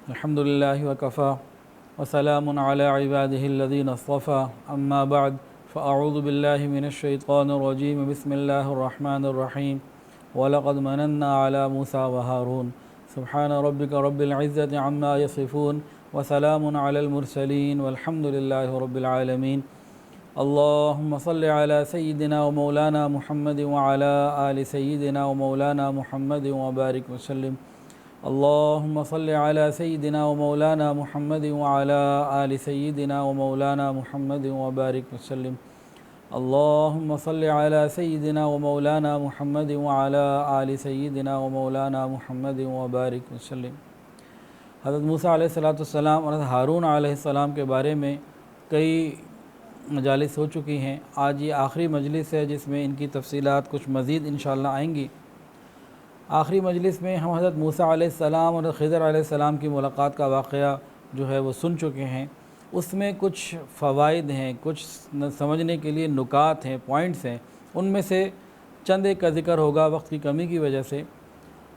الحمدللہ وکفا وسلام علی عبادہ الذین اصطفى اما بعد فاعوذ باللہ من الشیطان الرجیم بسم اللہ الرحمن الرحیم وَلَقَدْ مَنَنَّا عَلَى مُوسَى وَهَارُونَ سبحان ربک رب العزة عما یصفون وسلام علی المرسلین والحمد للہ رب العالمین اللہم صل علی سیدنا و مولانا محمد وعلی آل سیدنا و مولانا محمد وبارک وسلم اللہم صل علی سیدنا و مولانا محمد وعلی آل سیدنا و مولانا محمد وبارک وسلم اللہم صل علی سیدنا و مولانا محمد وعلی آل سیدنا و مولانا محمد وبارک وسلم۔ حضرت موسیٰ علیہ السلام اور حضرت ہارون علیہ السلام کے بارے میں کئی مجالس ہو چکی ہیں۔ آج یہ آخری مجلس ہے جس میں ان کی تفصیلات کچھ مزید انشاءاللہ آئیں گی۔ آخری مجلس میں ہم حضرت موسیٰ علیہ السلام اور خضر علیہ السلام کی ملاقات کا واقعہ جو ہے وہ سن چکے ہیں۔ اس میں کچھ فوائد ہیں، کچھ سمجھنے کے لیے نکات ہیں، پوائنٹس ہیں۔ ان میں سے چند ایک کا ذکر ہوگا وقت کی کمی کی وجہ سے۔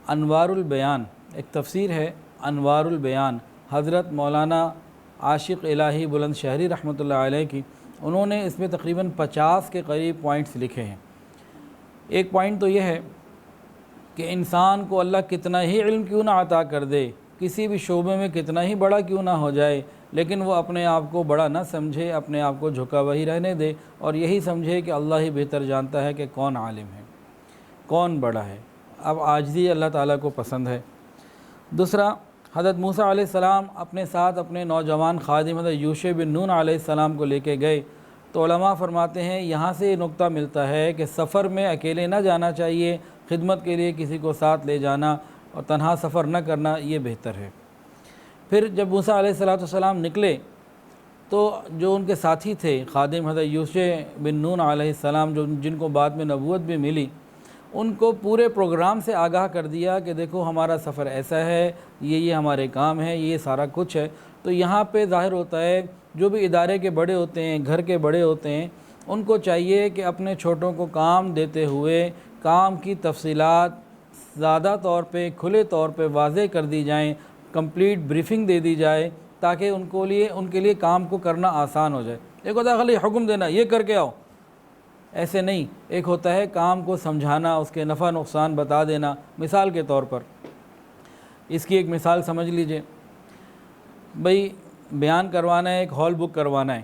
انوار البیان ایک تفسیر ہے، انوار البیان، حضرت مولانا عاشق الہی بلند شہری رحمۃ اللہ علیہ کی، انہوں نے اس میں تقریباً 50 کے قریب پوائنٹس لکھے ہیں۔ ایک پوائنٹ تو یہ ہے کہ انسان کو اللہ کتنا ہی علم کیوں نہ عطا کر دے، کسی بھی شعبے میں کتنا ہی بڑا کیوں نہ ہو جائے، لیکن وہ اپنے آپ کو بڑا نہ سمجھے، اپنے آپ کو جھکا وہی رہنے دے اور یہی سمجھے کہ اللہ ہی بہتر جانتا ہے کہ کون عالم ہے، کون بڑا ہے۔ اب عاجزی اللہ تعالیٰ کو پسند ہے۔ دوسرا، حضرت موسیٰ علیہ السلام اپنے ساتھ اپنے نوجوان خادم حضرت یوشع بن نون علیہ السلام کو لے کے گئے تو علماء فرماتے ہیں یہاں سے یہ نقطہ ملتا ہے کہ سفر میں اکیلے نہ جانا چاہیے، خدمت کے لیے کسی کو ساتھ لے جانا اور تنہا سفر نہ کرنا یہ بہتر ہے۔ پھر جب موسیٰ علیہ السلام نکلے تو جو ان کے ساتھی تھے خادم حضرت یوشع بن نون علیہ السلام، جن کو بعد میں نبوت بھی ملی، ان کو پورے پروگرام سے آگاہ کر دیا کہ دیکھو ہمارا سفر ایسا ہے، یہ ہمارے کام ہے، یہ سارا کچھ ہے۔ تو یہاں پہ ظاہر ہوتا ہے جو بھی ادارے کے بڑے ہوتے ہیں، گھر کے بڑے ہوتے ہیں، ان کو چاہیے کہ اپنے چھوٹوں کو کام دیتے ہوئے کام کی تفصیلات زیادہ طور پہ کھلے طور پہ واضح کر دی جائیں، کمپلیٹ بریفنگ دے دی جائے تاکہ ان کے لیے کام کو کرنا آسان ہو جائے۔ ایک ہوتا ہے خالی حکم دینا، یہ کر کے آؤ، ایسے نہیں۔ ایک ہوتا ہے کام کو سمجھانا، اس کے نفع نقصان بتا دینا۔ مثال کے طور پر اس کی ایک مثال سمجھ لیجئے، بھئی بیان کروانا ہے، ایک ہال بک کروانا ہے،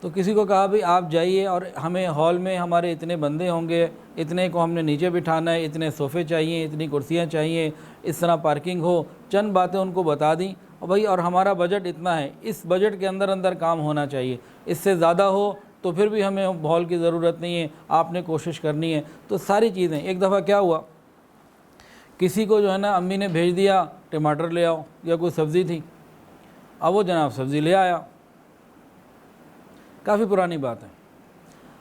تو کسی کو کہا بھئی آپ جائیے اور ہمیں ہال میں ہمارے اتنے بندے ہوں گے، اتنے کو ہم نے نیچے بٹھانا ہے، اتنے صوفے چاہیے، اتنی کرسیاں چاہیے، اس طرح پارکنگ ہو، چند باتیں ان کو بتا دیں اور بھئی اور ہمارا بجٹ اتنا ہے، اس بجٹ کے اندر کام ہونا چاہیے، اس سے زیادہ ہو تو پھر بھی ہمیں ہال کی ضرورت نہیں ہے، آپ نے کوشش کرنی ہے۔ تو ساری چیزیں۔ ایک دفعہ کیا ہوا، کسی کو جو ہے نا امی نے بھیج دیا ٹماٹر لے آؤ یا کوئی سبزی تھی، اب وہ جناب سبزی لے آیا، کافی پرانی بات ہے۔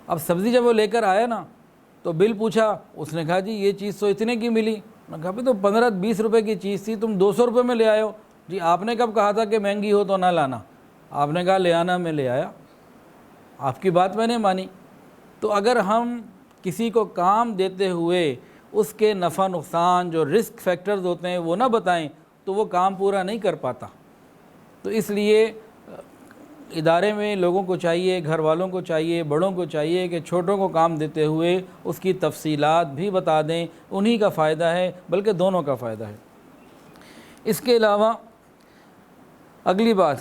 اب سبزی جب وہ لے کر آیا نا تو بل پوچھا، اس نے کہا جی یہ چیز تو اتنے کی ملی۔ میں نے کہا تو 15-20 روپے کی چیز تھی، تم 200 روپے میں لے آئے ہو۔ جی آپ نے کب کہا تھا کہ مہنگی ہو تو نہ لانا؟ آپ نے کہا لے آنا، میں لے آیا، آپ کی بات میں نے مانی۔ تو اگر ہم کسی کو کام دیتے ہوئے اس کے نفع نقصان جو رسک فیکٹرز ہوتے ہیں وہ نہ بتائیں تو وہ کام پورا نہیں کر پاتا۔ تو اس لیے ادارے میں لوگوں کو چاہیے، گھر والوں کو چاہیے، بڑوں کو چاہیے کہ چھوٹوں کو کام دیتے ہوئے اس کی تفصیلات بھی بتا دیں، انہی کا فائدہ ہے بلکہ دونوں کا فائدہ ہے۔ اس کے علاوہ اگلی بات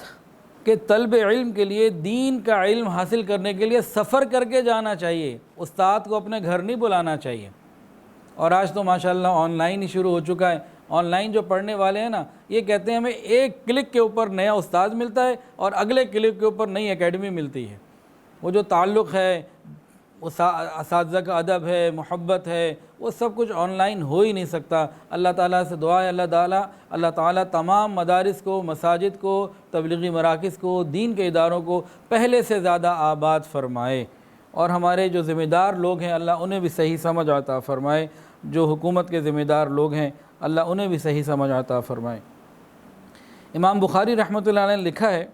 کہ طلب علم کے لیے، دین کا علم حاصل کرنے کے لیے سفر کر کے جانا چاہیے، استاد کو اپنے گھر نہیں بلانا چاہیے۔ اور آج تو ماشاءاللہ آن لائن ہی شروع ہو چکا ہے۔ آن لائن جو پڑھنے والے ہیں نا، یہ کہتے ہیں ہمیں ایک کلک کے اوپر نیا استاد ملتا ہے اور اگلے کلک کے اوپر نئی اکیڈمی ملتی ہے۔ وہ جو تعلق ہے، اساتذہ کا ادب ہے، محبت ہے، وہ سب کچھ آن لائن ہو ہی نہیں سکتا۔ اللہ تعالیٰ سے دعا ہے اللہ تعالیٰ تمام مدارس کو، مساجد کو، تبلیغی مراکز کو، دین کے اداروں کو پہلے سے زیادہ آباد فرمائے، اور ہمارے جو ذمہ دار لوگ ہیں اللہ انہیں بھی صحیح سمجھ عطا فرمائے، جو حکومت کے ذمہ دار لوگ ہیں اللہ انہیں بھی صحیح سمجھ عطا فرمائے۔ امام بخاری رحمۃ اللہ علیہ نے لکھا ہے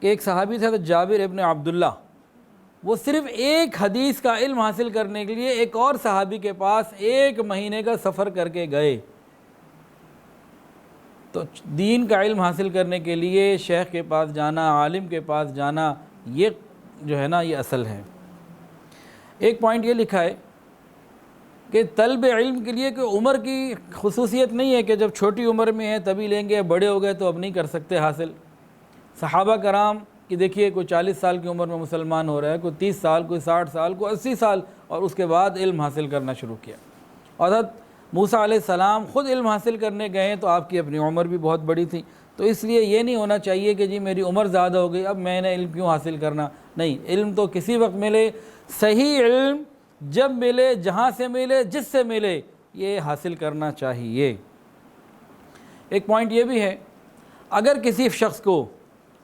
کہ ایک صحابی تھے حضرت جابر ابن عبداللہ، وہ صرف ایک حدیث کا علم حاصل کرنے کے لیے ایک اور صحابی کے پاس 1 مہینے کا سفر کر کے گئے۔ تو دین کا علم حاصل کرنے کے لیے شیخ کے پاس جانا، عالم کے پاس جانا، یہ جو ہے نا یہ اصل ہے۔ ایک پوائنٹ یہ لکھا ہے کہ طلب علم کے لیے کہ عمر کی خصوصیت نہیں ہے کہ جب چھوٹی عمر میں ہے تبھی لیں گے، بڑے ہو گئے تو اب نہیں کر سکتے حاصل۔ صحابہ کرام کہ دیکھیے کوئی 40 سال کی عمر میں مسلمان ہو رہا ہے، کوئی 30 سال، کوئی 60 سال، کوئی 80 سال، اور اس کے بعد علم حاصل کرنا شروع کیا۔ اور حضرت موسیٰ علیہ السلام خود علم حاصل کرنے گئے تو آپ کی اپنی عمر بھی بہت بڑی تھی، تو اس لیے یہ نہیں ہونا چاہیے کہ جی میری عمر زیادہ ہو گئی اب میں نے علم کیوں حاصل کرنا، نہیں، علم تو کسی وقت ملے، صحیح علم جب ملے، جہاں سے ملے، جس سے ملے، یہ حاصل کرنا چاہیے۔ ایک پوائنٹ یہ بھی ہے، اگر کسی شخص کو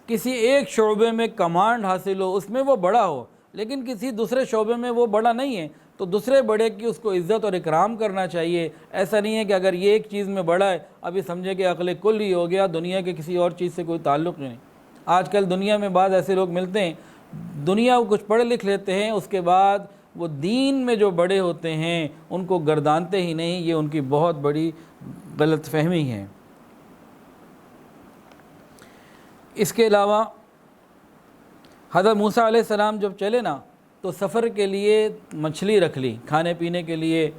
کسی ایک شعبے میں کمانڈ حاصل ہو، اس میں وہ بڑا ہو، لیکن کسی دوسرے شعبے میں وہ بڑا نہیں ہے، تو دوسرے بڑے کی اس کو عزت اور اکرام کرنا چاہیے۔ ایسا نہیں ہے کہ اگر یہ ایک چیز میں بڑا ہے اب یہ سمجھے کہ عقل کل ہی ہو گیا، دنیا کے کسی اور چیز سے کوئی تعلق نہیں۔ آج کل دنیا میں بعض ایسے لوگ ملتے ہیں، دنیا کو کچھ پڑھ لکھ لیتے ہیں، اس کے بعد وہ دین میں جو بڑے ہوتے ہیں ان کو گردانتے ہی نہیں، یہ ان کی بہت بڑی غلط فہمی ہے۔ اس کے علاوہ حضرت موسیٰ علیہ السلام جب چلے نا تو سفر کے لیے مچھلی رکھ لی، کھانے پینے کے لیے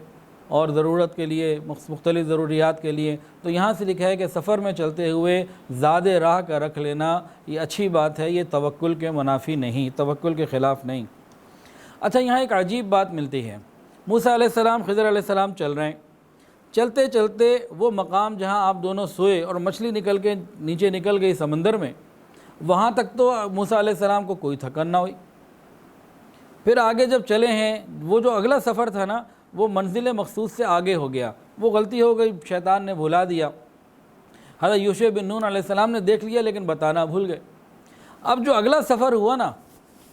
اور ضرورت کے لیے، مختلف ضروریات کے لیے۔ تو یہاں سے لکھا ہے کہ سفر میں چلتے ہوئے زاد راہ کا رکھ لینا یہ اچھی بات ہے، یہ توکل کے منافی نہیں، توکل کے خلاف نہیں۔ اچھا، یہاں ایک عجیب بات ملتی ہے، موسیٰ علیہ السلام، خضر علیہ السلام چل رہے ہیں، چلتے چلتے وہ مقام جہاں آپ دونوں سوئے اور مچھلی نکل کے نیچے نکل گئی سمندر میں، وہاں تک تو موسیٰ علیہ السلام کو کوئی تھکن نہ ہوئی۔ پھر آگے جب چلے ہیں، وہ جو اگلا سفر تھا نا وہ منزل مخصوص سے آگے ہو گیا، وہ غلطی ہو گئی، شیطان نے بھلا دیا۔ حضرت یوشع بن نون علیہ السلام نے دیکھ لیا لیکن بتانا بھول گئے۔ اب جو اگلا سفر ہوا نا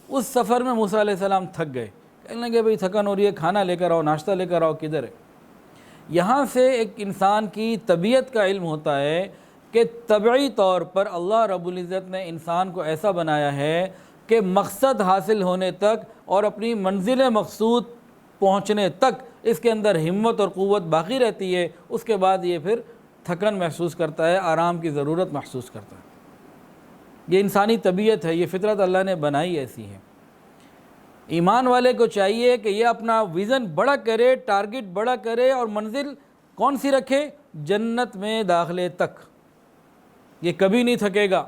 اس سفر میں موسیٰ علیہ السلام تھک گئے، کہنے لگے بھئی تھکن ہو رہی ہے، کھانا لے کر آؤ، ناشتہ لے کر آؤ، کدھر ہے؟ یہاں سے ایک انسان کی طبیعت کا علم ہوتا ہے کہ طبعی طور پر اللہ رب العزت نے انسان کو ایسا بنایا ہے کہ مقصد حاصل ہونے تک اور اپنی منزل مقصود پہنچنے تک اس کے اندر ہمت اور قوت باقی رہتی ہے، اس کے بعد یہ پھر تھکن محسوس کرتا ہے، آرام کی ضرورت محسوس کرتا ہے۔ یہ انسانی طبیعت ہے، یہ فطرت اللہ نے بنائی ایسی ہے۔ ایمان والے کو چاہیے کہ یہ اپنا ویژن بڑا کرے، ٹارگٹ بڑا کرے، اور منزل کون سی رکھے؟ جنت میں داخلے تک۔ یہ کبھی نہیں تھکے گا۔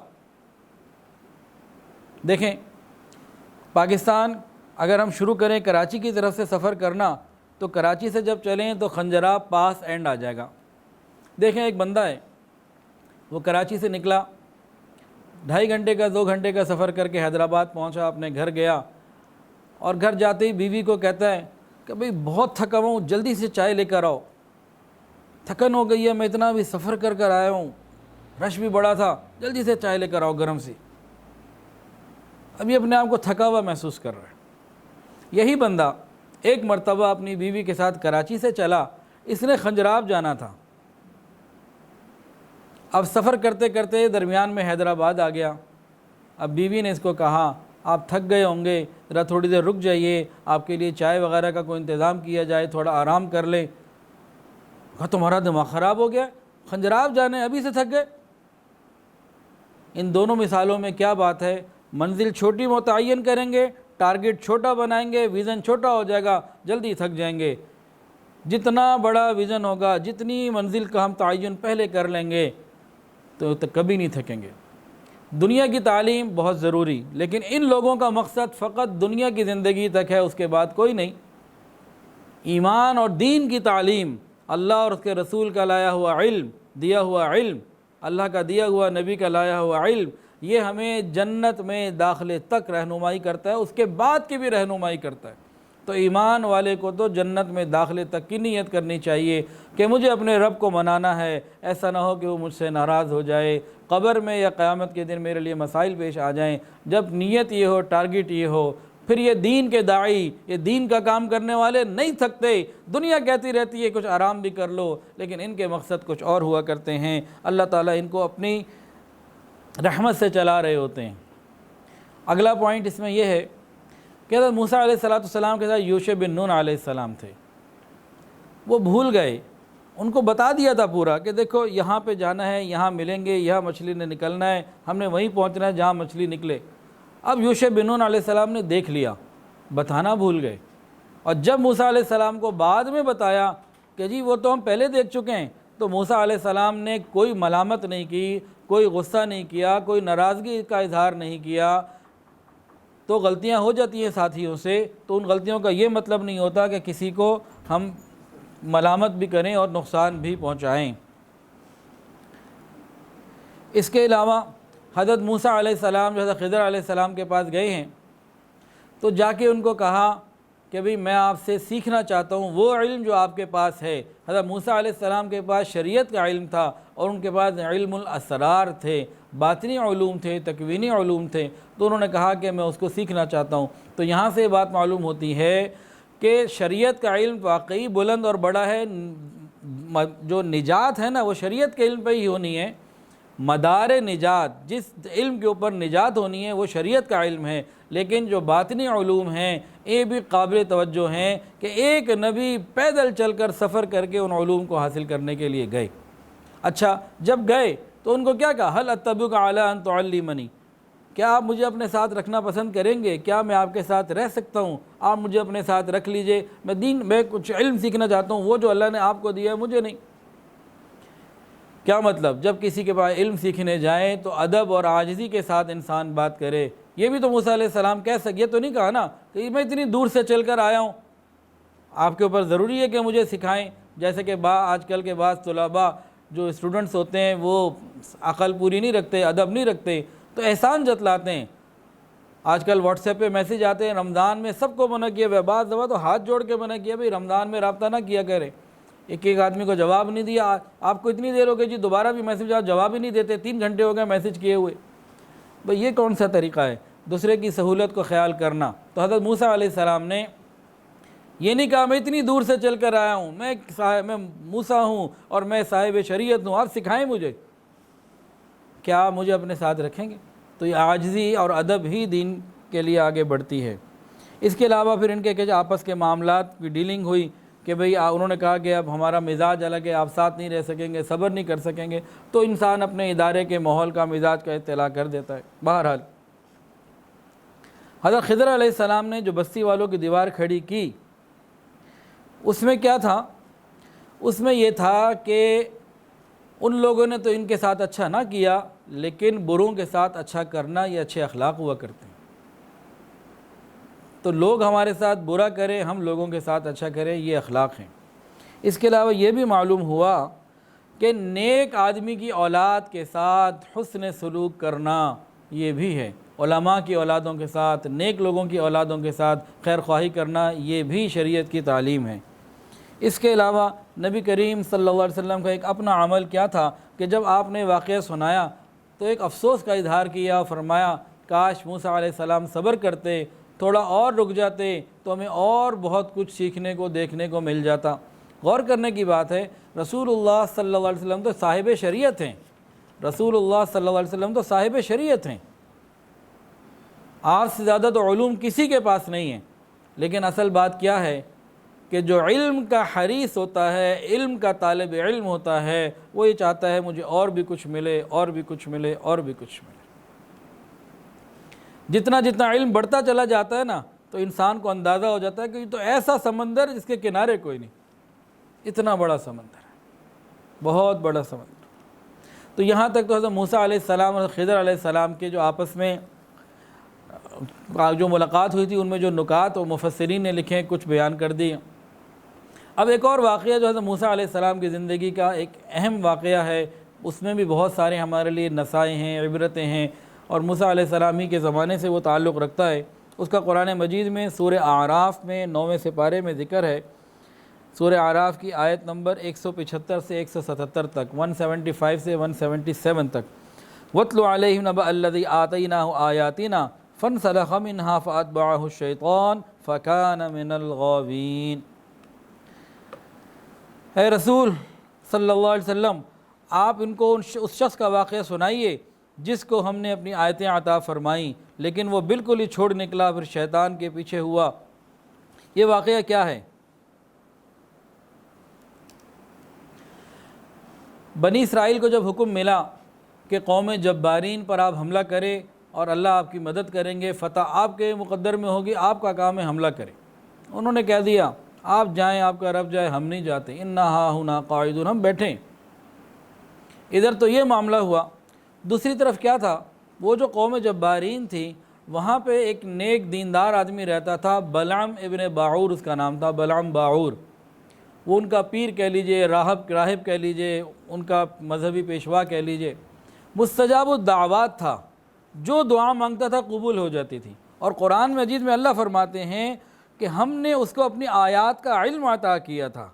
دیکھیں پاکستان اگر ہم شروع کریں کراچی کی طرف سے سفر کرنا تو کراچی سے جب چلیں تو کھنجراب پاس اینڈ آ جائے گا۔ دیکھیں ایک بندہ ہے، وہ کراچی سے نکلا، 2.5 گھنٹے کا 2 گھنٹے کا سفر کر کے حیدرآباد پہنچا، اپنے گھر گیا، اور گھر جاتے ہی بیوی کو کہتا ہے کہ بھئی بہت تھکا ہوں، جلدی سے چائے لے کر آؤ، تھکن ہو گئی ہے، میں اتنا بھی سفر کر کر آیا ہوں، رش بھی بڑا تھا، جلدی سے چائے لے کر آؤ گرم سی۔ ابھی اپنے آپ کو تھکا ہوا محسوس کر رہا ہے۔ یہی بندہ ایک مرتبہ اپنی بیوی کے ساتھ کراچی سے چلا، اس نے کھنجراب جانا تھا، اب سفر کرتے کرتے درمیان میں حیدرآباد آ گیا۔ اب بیوی نے اس کو کہا آپ تھک گئے ہوں گے، ذرا تھوڑی دیر رک جائیے، آپ کے لیے چائے وغیرہ کا کوئی انتظام کیا جائے، تھوڑا آرام کر لیں۔ کہا تمہارا دماغ خراب ہو گیا، کھنجراب جانے ابھی سے تھک گئے۔ ان دونوں مثالوں میں کیا بات ہے؟ منزل چھوٹی متعین کریں گے، ٹارگٹ چھوٹا بنائیں گے، ویژن چھوٹا ہو جائے گا، جلدی تھک جائیں گے۔ جتنا بڑا ویژن ہوگا، جتنی منزل کا ہم تعین پہلے کر لیں گے تو کبھی نہیں تھکیں گے۔ دنیا کی تعلیم بہت ضروری، لیکن ان لوگوں کا مقصد فقط دنیا کی زندگی تک ہے، اس کے بعد کوئی نہیں۔ ایمان اور دین کی تعلیم، اللہ اور اس کے رسول کا لایا ہوا علم، دیا ہوا علم، اللہ کا دیا ہوا نبی کا لایا ہوا علم، یہ ہمیں جنت میں داخلے تک رہنمائی کرتا ہے، اس کے بعد کی بھی رہنمائی کرتا ہے۔ تو ایمان والے کو تو جنت میں داخلے تک کی نیت کرنی چاہیے کہ مجھے اپنے رب کو منانا ہے، ایسا نہ ہو کہ وہ مجھ سے ناراض ہو جائے، قبر میں یا قیامت کے دن میرے لیے مسائل پیش آ جائیں۔ جب نیت یہ ہو، ٹارگٹ یہ ہو، پھر یہ دین کے داعی، یہ دین کا کام کرنے والے نہیں تھکتے۔ دنیا کہتی رہتی ہے کچھ آرام بھی کر لو، لیکن ان کے مقصد کچھ اور ہوا کرتے ہیں، اللہ تعالیٰ ان کو اپنی رحمت سے چلا رہے ہوتے ہیں۔ اگلا پوائنٹ اس میں یہ ہے کہ حضرت موسیٰ علیہ السلام کے ساتھ یوشع بن نون علیہ السلام تھے، وہ بھول گئے، ان کو بتا دیا تھا پورا کہ دیکھو یہاں پہ جانا ہے، یہاں ملیں گے، یہاں مچھلی نے نکلنا ہے، ہم نے وہیں پہنچنا ہے جہاں مچھلی نکلے۔ اب یوشع بن نون علیہ السلام نے دیکھ لیا، بتانا بھول گئے، اور جب موسیٰ علیہ السلام کو بعد میں بتایا کہ جی وہ تو ہم پہلے دیکھ چکے ہیں، تو موسیٰ علیہ السلام نے کوئی ملامت نہیں کی، کوئی غصہ نہیں کیا، کوئی ناراضگی کا اظہار نہیں کیا۔ تو غلطیاں ہو جاتی ہیں ساتھیوں سے، تو ان غلطیوں کا یہ مطلب نہیں ہوتا کہ کسی کو ہم ملامت بھی کریں اور نقصان بھی پہنچائیں۔ اس کے علاوہ حضرت موسیٰ علیہ السلام جو حضرت خضر علیہ السلام کے پاس گئے ہیں، تو جا کے ان کو کہا کہ بھئی میں آپ سے سیکھنا چاہتا ہوں وہ علم جو آپ کے پاس ہے۔ حضرت موسیٰ علیہ السلام کے پاس شریعت کا علم تھا، اور ان کے پاس علم الاسرار تھے، باطنی علوم تھے، تکوینی علوم تھے، تو انہوں نے کہا کہ میں اس کو سیکھنا چاہتا ہوں۔ تو یہاں سے یہ بات معلوم ہوتی ہے کہ شریعت کا علم واقعی بلند اور بڑا ہے۔ جو نجات ہے نا وہ شریعت کے علم پہ ہی ہونی ہے، مدار نجات، جس علم کے اوپر نجات ہونی ہے وہ شریعت کا علم ہے۔ لیکن جو باطنی علوم ہیں یہ بھی قابل توجہ ہیں کہ ایک نبی پیدل چل کر سفر کر کے ان علوم کو حاصل کرنے کے لیے گئے۔ اچھا جب گئے تو ان کو کیا کہا؟ حل اتبعک علی ان تعلمنی، کیا آپ مجھے اپنے ساتھ رکھنا پسند کریں گے؟ کیا میں آپ کے ساتھ رہ سکتا ہوں؟ آپ مجھے اپنے ساتھ رکھ لیجئے، میں کچھ علم سیکھنا چاہتا ہوں، وہ جو اللہ نے آپ کو دیا ہے مجھے نہیں۔ کیا مطلب؟ جب کسی کے پاس علم سیکھنے جائیں تو ادب اور عاجزی کے ساتھ انسان بات کرے۔ یہ بھی تو موسیٰ علیہ السلام کہہ سکے، یہ تو نہیں کہا نا کہ میں اتنی دور سے چل کر آیا ہوں، آپ کے اوپر ضروری ہے کہ مجھے سکھائیں۔ جیسے کہ آج کل کے بعض طلباء جو اسٹوڈنٹس ہوتے ہیں وہ عقل پوری نہیں رکھتے، ادب نہیں رکھتے، تو احسان جتلاتے ہیں۔ آج کل واٹس ایپ پہ میسیج آتے ہیں رمضان میں سب کو منع کیا ہوا، بعض دفعہ تو ہاتھ جوڑ کے منع کیا بھئی رمضان میں رابطہ نہ کیا کرے۔ ایک آدمی کو جواب نہیں دیا، آپ کو اتنی دیر ہو گئی جی دوبارہ بھی میسیج، آپ جواب ہی نہیں دیتے، 3 گھنٹے ہو گئے میسیج کیے ہوئے۔ بھئی یہ کون سا طریقہ ہے دوسرے کی سہولت کو خیال کرنا؟ تو حضرت موسیٰ علیہ السلام نے یہ نہیں کہا میں اتنی دور سے چل کر آیا ہوں، میں موسیٰ ہوں اور میں صاحب شریعت ہوں، آپ سکھائیں مجھے، کیا آپ مجھے اپنے ساتھ رکھیں گے؟ تو یہ عاجزی اور ادب ہی دین کے لیے آگے بڑھتی ہے۔ اس کے علاوہ پھر ان کے آپس کے معاملات کی ڈیلنگ ہوئی کہ بھئی انہوں نے کہا کہ اب ہمارا مزاج الگ ہے، آپ ساتھ نہیں رہ سکیں گے، صبر نہیں کر سکیں گے، تو انسان اپنے ادارے کے ماحول کا مزاج کا اطلاع کر دیتا ہے۔ بہرحال حضرت خضر علیہ السلام نے جو بستی والوں کی دیوار کھڑی کی، اس میں کیا تھا؟ اس میں یہ تھا کہ ان لوگوں نے تو ان کے ساتھ اچھا نہ کیا، لیکن بروں کے ساتھ اچھا کرنا یہ اچھے اخلاق ہوا کرتے ہیں۔ تو لوگ ہمارے ساتھ برا کریں، ہم لوگوں کے ساتھ اچھا کریں، یہ اخلاق ہیں۔ اس کے علاوہ یہ بھی معلوم ہوا کہ نیک آدمی کی اولاد کے ساتھ حسن سلوک کرنا یہ بھی ہے، علماء کی اولادوں کے ساتھ، نیک لوگوں کی اولادوں کے ساتھ خیر خواہی کرنا یہ بھی شریعت کی تعلیم ہے۔ اس کے علاوہ نبی کریم صلی اللہ علیہ وسلم کا ایک اپنا عمل کیا تھا کہ جب آپ نے واقعہ سنایا تو ایک افسوس کا اظہار کیا، فرمایا کاش موسیٰ علیہ السلام صبر کرتے، تھوڑا اور رک جاتے تو ہمیں اور بہت کچھ سیکھنے کو دیکھنے کو مل جاتا۔ غور کرنے کی بات ہے، رسول اللہ صلی اللہ علیہ وسلم تو صاحب شریعت ہیں، رسول اللہ صلی اللہ علیہ وسلم تو صاحب شریعت ہیں، آپ سے زیادہ تو علوم کسی کے پاس نہیں ہیں، لیکن اصل بات کیا ہے کہ جو علم کا حریص ہوتا ہے، علم کا طالب علم ہوتا ہے، وہ یہ چاہتا ہے مجھے اور بھی کچھ ملے، اور بھی کچھ ملے، اور بھی کچھ ملے۔ جتنا جتنا علم بڑھتا چلا جاتا ہے نا تو انسان کو اندازہ ہو جاتا ہے کہ یہ تو ایسا سمندر جس کے کنارے کوئی نہیں، اتنا بڑا سمندر ہے، بہت بڑا سمندر۔ تو یہاں تک تو حضرت موسیٰ علیہ السلام اور خضر علیہ السلام کے جو آپس میں جو ملاقات ہوئی تھی ان میں جو نکات و مفسرین نے لکھے کچھ بیان کر دی۔ اب ایک اور واقعہ جو حضرت موسیٰ علیہ السلام کی زندگی کا ایک اہم واقعہ ہے، اس میں بھی بہت سارے ہمارے لیے نصائح ہیں، عبرتیں ہیں، اور موسیٰ علیہ السلام ہی کے زمانے سے وہ تعلق رکھتا ہے۔ اس کا قرآن مجید میں سورہ اعراف میں 9ویں سپارے میں ذکر ہے، سورہ اعراف کی آیت نمبر 175 سے 177 تک، 175 سے 177 تک۔ وَاتْلُ عَلَيْهِمْ نَبَأَ الَّذِي آتَيْنَاهُ آيَاتِنَا فَانْسَلَخَ مِنْهَا فَأَتْبَعَهُ الشَّيْطَانُ فَكَانَ مِنَ الْغَاوِينَ۔ اے رسول صلی اللہ علیہ وسلم، آپ ان کو اس شخص کا واقعہ سنائیے جس کو ہم نے اپنی آیتیں عطا فرمائیں، لیکن وہ بالکل ہی چھوڑ نکلا، پھر شیطان کے پیچھے ہوا۔ یہ واقعہ کیا ہے؟ بنی اسرائیل کو جب حکم ملا کہ قوم جبارین پر آپ حملہ کریں اور اللہ آپ کی مدد کریں گے، فتح آپ کے مقدر میں ہوگی، آپ کا کام ہے حملہ کریں، انہوں نے کہہ دیا آپ جائیں، آپ کا رب جائے، ہم نہیں جاتے، انا ہاہنا قاعدون، ہم بیٹھیں۔ ادھر تو یہ معاملہ ہوا، دوسری طرف کیا تھا، وہ جو قوم جبارین تھی وہاں پہ ایک نیک دیندار آدمی رہتا تھا، بلعم ابن باعور اس کا نام تھا، بلعم باعور، وہ ان کا پیر کہہ لیجئے، راہب کہہ لیجئے، ان کا مذہبی پیشوا کہہ لیجئے، مستجاب الدعوات تھا، جو دعا مانگتا تھا قبول ہو جاتی تھی۔ اور قرآن مجید میں اللہ فرماتے ہیں کہ ہم نے اس کو اپنی آیات کا علم عطا کیا تھا۔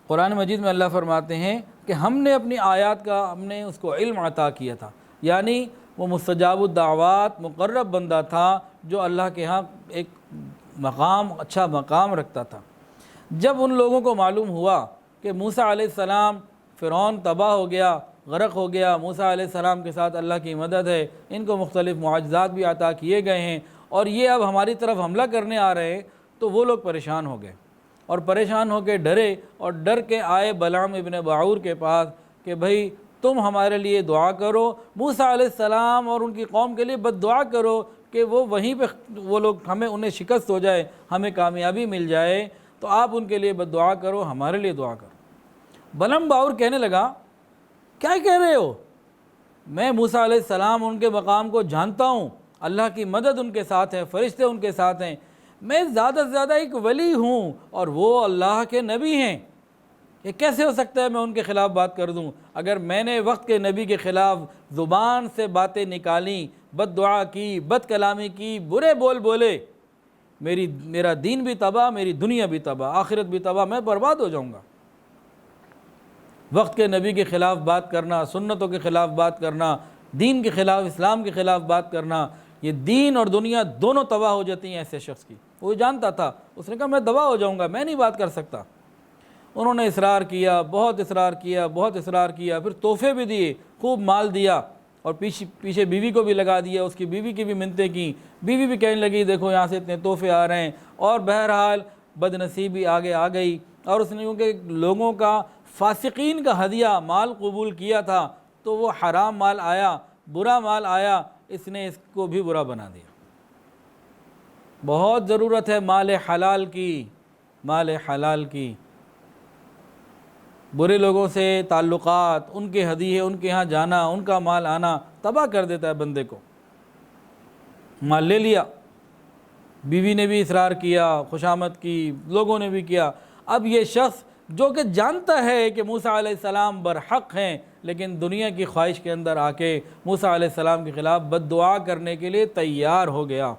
قرآن مجید میں اللہ فرماتے ہیں کہ ہم نے اپنی آیات کا ہم نے اس کو علم عطا کیا تھا، یعنی وہ مستجاب الدعوات مقرب بندہ تھا جو اللہ کے ہاں ایک مقام، اچھا مقام رکھتا تھا۔ جب ان لوگوں کو معلوم ہوا کہ موسیٰ علیہ السلام، فرعون تباہ ہو گیا، غرق ہو گیا، موسیٰ علیہ السلام کے ساتھ اللہ کی مدد ہے، ان کو مختلف معجزات بھی عطا کیے گئے ہیں اور یہ اب ہماری طرف حملہ کرنے آ رہے ہیں، تو وہ لوگ پریشان ہو گئے اور پریشان ہو کے ڈرے اور ڈر کے آئے بلعم ابن باعور کے پاس کہ بھائی تم ہمارے لیے دعا کرو، موسیٰ علیہ السلام اور ان کی قوم کے لیے بد دعا کرو کہ وہ وہیں پہ وہ لوگ انہیں شکست ہو جائے، ہمیں کامیابی مل جائے، تو آپ ان کے لیے بد دعا کرو، ہمارے لیے دعا کرو۔ بلعم باعور کہنے لگا کیا کہہ رہے ہو، میں موسیٰ علیہ السلام ان کے مقام کو جانتا ہوں، اللہ کی مدد ان کے ساتھ ہے، فرشتے ان کے ساتھ ہیں، میں زیادہ سے زیادہ ایک ولی ہوں اور وہ اللہ کے نبی ہیں، یہ کیسے ہو سکتا ہے میں ان کے خلاف بات کر دوں؟ اگر میں نے وقت کے نبی کے خلاف زبان سے باتیں نکالیں، بد دعا کی، بد کلامی کی، برے بول بولے، میرا دین بھی تباہ، میری دنیا بھی تباہ، آخرت بھی تباہ، میں برباد ہو جاؤں گا۔ وقت کے نبی کے خلاف بات کرنا، سنتوں کے خلاف بات کرنا، دین کے خلاف، اسلام کے خلاف بات کرنا، یہ دین اور دنیا دونوں تباہ ہو جاتی ہیں ایسے شخص کی۔ وہ جانتا تھا، اس نے کہا میں تباہ ہو جاؤں گا، میں نہیں بات کر سکتا۔ انہوں نے اصرار کیا، بہت اصرار کیا، بہت اصرار کیا، پھر تحفے بھی دیے، خوب مال دیا اور پیچھے بیوی کو بھی لگا دیا، اس کی بیوی کی بھی منتیں کی، بیوی بھی کہنے لگی دیکھو یہاں سے اتنے تحفے آ رہے ہیں، اور بہرحال بد نصیبی آگے آ گئی، اور اس نے کیونکہ لوگوں کا، فاسقین کا ہدیہ مال قبول کیا تھا تو وہ حرام مال آیا، برا مال آیا، اس نے اس کو بھی برا بنا دیا۔ بہت ضرورت ہے مال حلال کی، مال حلال کی۔ برے لوگوں سے تعلقات، ان کے ہدیے، ان کے ہاں جانا، ان کا مال آنا تباہ کر دیتا ہے بندے کو۔ مال لے لیا، بیوی نے بھی اصرار کیا، خوشامد کی، لوگوں نے بھی کیا۔ اب یہ شخص جو کہ جانتا ہے کہ موسیٰ علیہ السلام برحق ہیں، لیکن دنیا کی خواہش کے اندر آ کے موسیٰ علیہ السلام کے خلاف بد دعا کرنے کے لیے تیار ہو گیا۔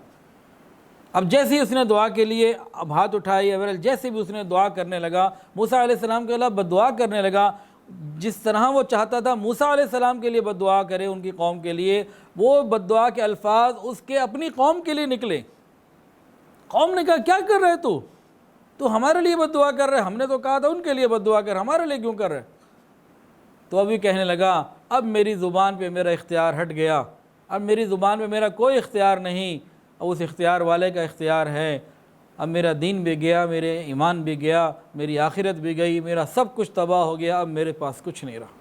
اب جیسے ہی اس نے دعا کے لیے اب ہاتھ اٹھائی، جیسے بھی اس نے دعا کرنے لگا، موسیٰ علیہ السلام کے خلاف بد دعا کرنے لگا، جس طرح وہ چاہتا تھا موسیٰ علیہ السلام کے لیے بد دعا کرے ان کی قوم کے لیے، وہ بد دعا کے الفاظ اس کے اپنی قوم کے لیے نکلے۔ قوم نے کہا کیا کر رہے تو ہمارے لیے بد دعا کر رہے، ہم نے تو کہا تھا ان کے لیے بد دعا کر، ہمارے لیے کیوں کر رہے؟ تو ابھی کہنے لگا اب میری زبان پہ میرا اختیار ہٹ گیا، اب میری زبان پہ میرا کوئی اختیار نہیں، اب اس اختیار والے کا اختیار ہے، اب میرا دین بھی گیا، میرے ایمان بھی گیا، میری آخرت بھی گئی، میرا سب کچھ تباہ ہو گیا، اب میرے پاس کچھ نہیں رہا۔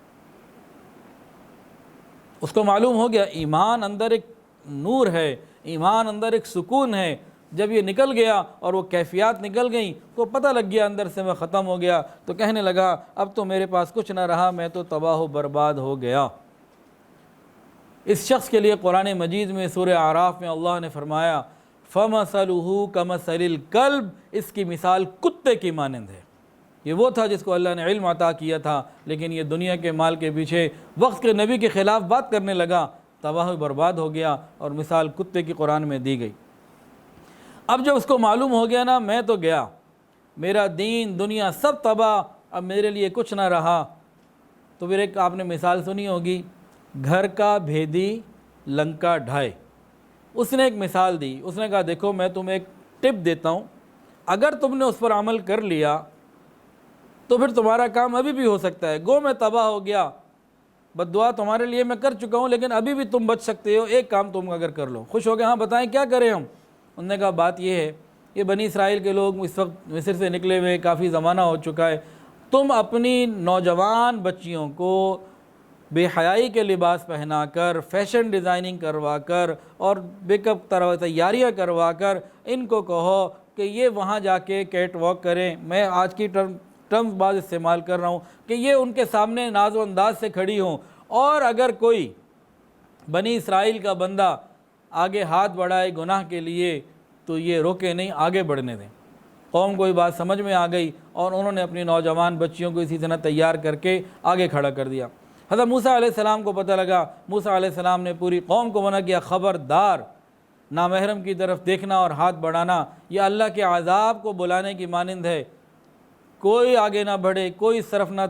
اس کو معلوم ہو گیا ایمان اندر ایک نور ہے، ایمان اندر ایک سکون ہے، جب یہ نکل گیا اور وہ کیفیات نکل گئیں تو پتہ لگ گیا اندر سے میں ختم ہو گیا، تو کہنے لگا اب تو میرے پاس کچھ نہ رہا، میں تو تباہ و برباد ہو گیا۔ اس شخص کے لیے قرآن مجید میں سورہ اعراف میں اللہ نے فرمایا فَمَثَلُهُ كَمَثَلِ الْكَلْبِ، اس کی مثال کتے کی مانند ہے۔ یہ وہ تھا جس کو اللہ نے علم عطا کیا تھا، لیکن یہ دنیا کے مال کے پیچھے وقت کے نبی کے خلاف بات کرنے لگا، تباہ و برباد ہو گیا، اور مثال کتے کی قرآن میں دی گئی۔ اب جب اس کو معلوم ہو گیا نا میں تو گیا، میرا دین دنیا سب تباہ، اب میرے لیے کچھ نہ رہا، تو پھر ایک آپ نے مثال سنی ہوگی، گھر کا بھیدی لنکا ڈھائے۔ اس نے ایک مثال دی، اس نے کہا دیکھو میں تمہیں ایک ٹپ دیتا ہوں، اگر تم نے اس پر عمل کر لیا تو پھر تمہارا کام ابھی بھی ہو سکتا ہے، گو میں تباہ ہو گیا، بد دعا تمہارے لیے میں کر چکا ہوں، لیکن ابھی بھی تم بچ سکتے ہو، ایک کام تم اگر کر لو۔ خوش ہو گئے، ہاں بتائیں کیا کریں ہم؟ انہوں نے کہا بات یہ ہے، یہ بنی اسرائیل کے لوگ اس وقت مصر سے نکلے ہوئے کافی زمانہ ہو چکا ہے، تم اپنی نوجوان بچیوں کو بے حیائی کے لباس پہنا کر، فیشن ڈیزائننگ کروا کر اور بیک اپ تیاریاں کروا کر ان کو کہو کہ یہ وہاں جا کے کیٹ واک کریں، میں آج کی ٹرمز بعض استعمال کر رہا ہوں، کہ یہ ان کے سامنے ناز و انداز سے کھڑی ہوں، اور اگر کوئی بنی اسرائیل کا بندہ آگے ہاتھ بڑھائے گناہ کے لیے تو یہ روکے نہیں، آگے بڑھنے دیں۔ قوم کو یہ بات سمجھ میں آ گئی اور انہوں نے اپنی نوجوان بچیوں کو اسی طرح تیار کر کے آگے کھڑا کر دیا۔ حضرت موسیٰ علیہ السلام کو پتہ لگا، موسیٰ علیہ السلام نے پوری قوم کو منع کیا، خبردار نامحرم کی طرف دیکھنا اور ہاتھ بڑھانا یہ اللہ کے عذاب کو بلانے کی مانند ہے، کوئی آگے نہ بڑھے، کوئی اس طرف نہ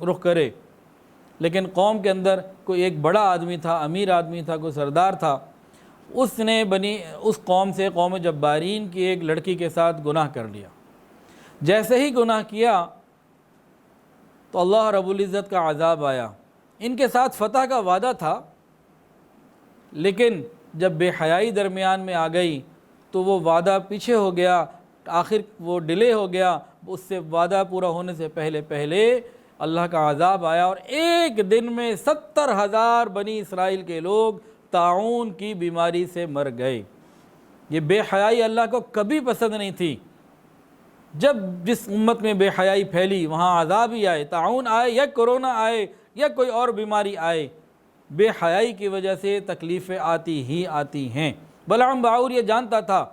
رخ کرے۔ لیکن قوم کے اندر کوئی ایک بڑا آدمی تھا، امیر آدمی تھا، کوئی سردار تھا، اس نے اس قوم سے، قوم جبارین کی ایک لڑکی کے ساتھ گناہ کر لیا۔ جیسے ہی گناہ کیا تو اللہ رب العزت کا عذاب آیا۔ ان کے ساتھ فتح کا وعدہ تھا، لیکن جب بے حیائی درمیان میں آ گئی تو وہ وعدہ پیچھے ہو گیا، آخر وہ ڈیلے ہو گیا، اس سے وعدہ پورا ہونے سے پہلے اللہ کا عذاب آیا، اور ایک دن میں 70,000 بنی اسرائیل کے لوگ طاعون کی بیماری سے مر گئے۔ یہ بے حیائی اللہ کو کبھی پسند نہیں تھی۔ جب جس امت میں بے حیائی پھیلی وہاں عذاب ہی آئے، طاعون آئے یا کرونا آئے یا کوئی اور بیماری آئے، بے حیائی کی وجہ سے تکلیفیں آتی ہی آتی ہیں۔ بلعام باعور یہ جانتا تھا،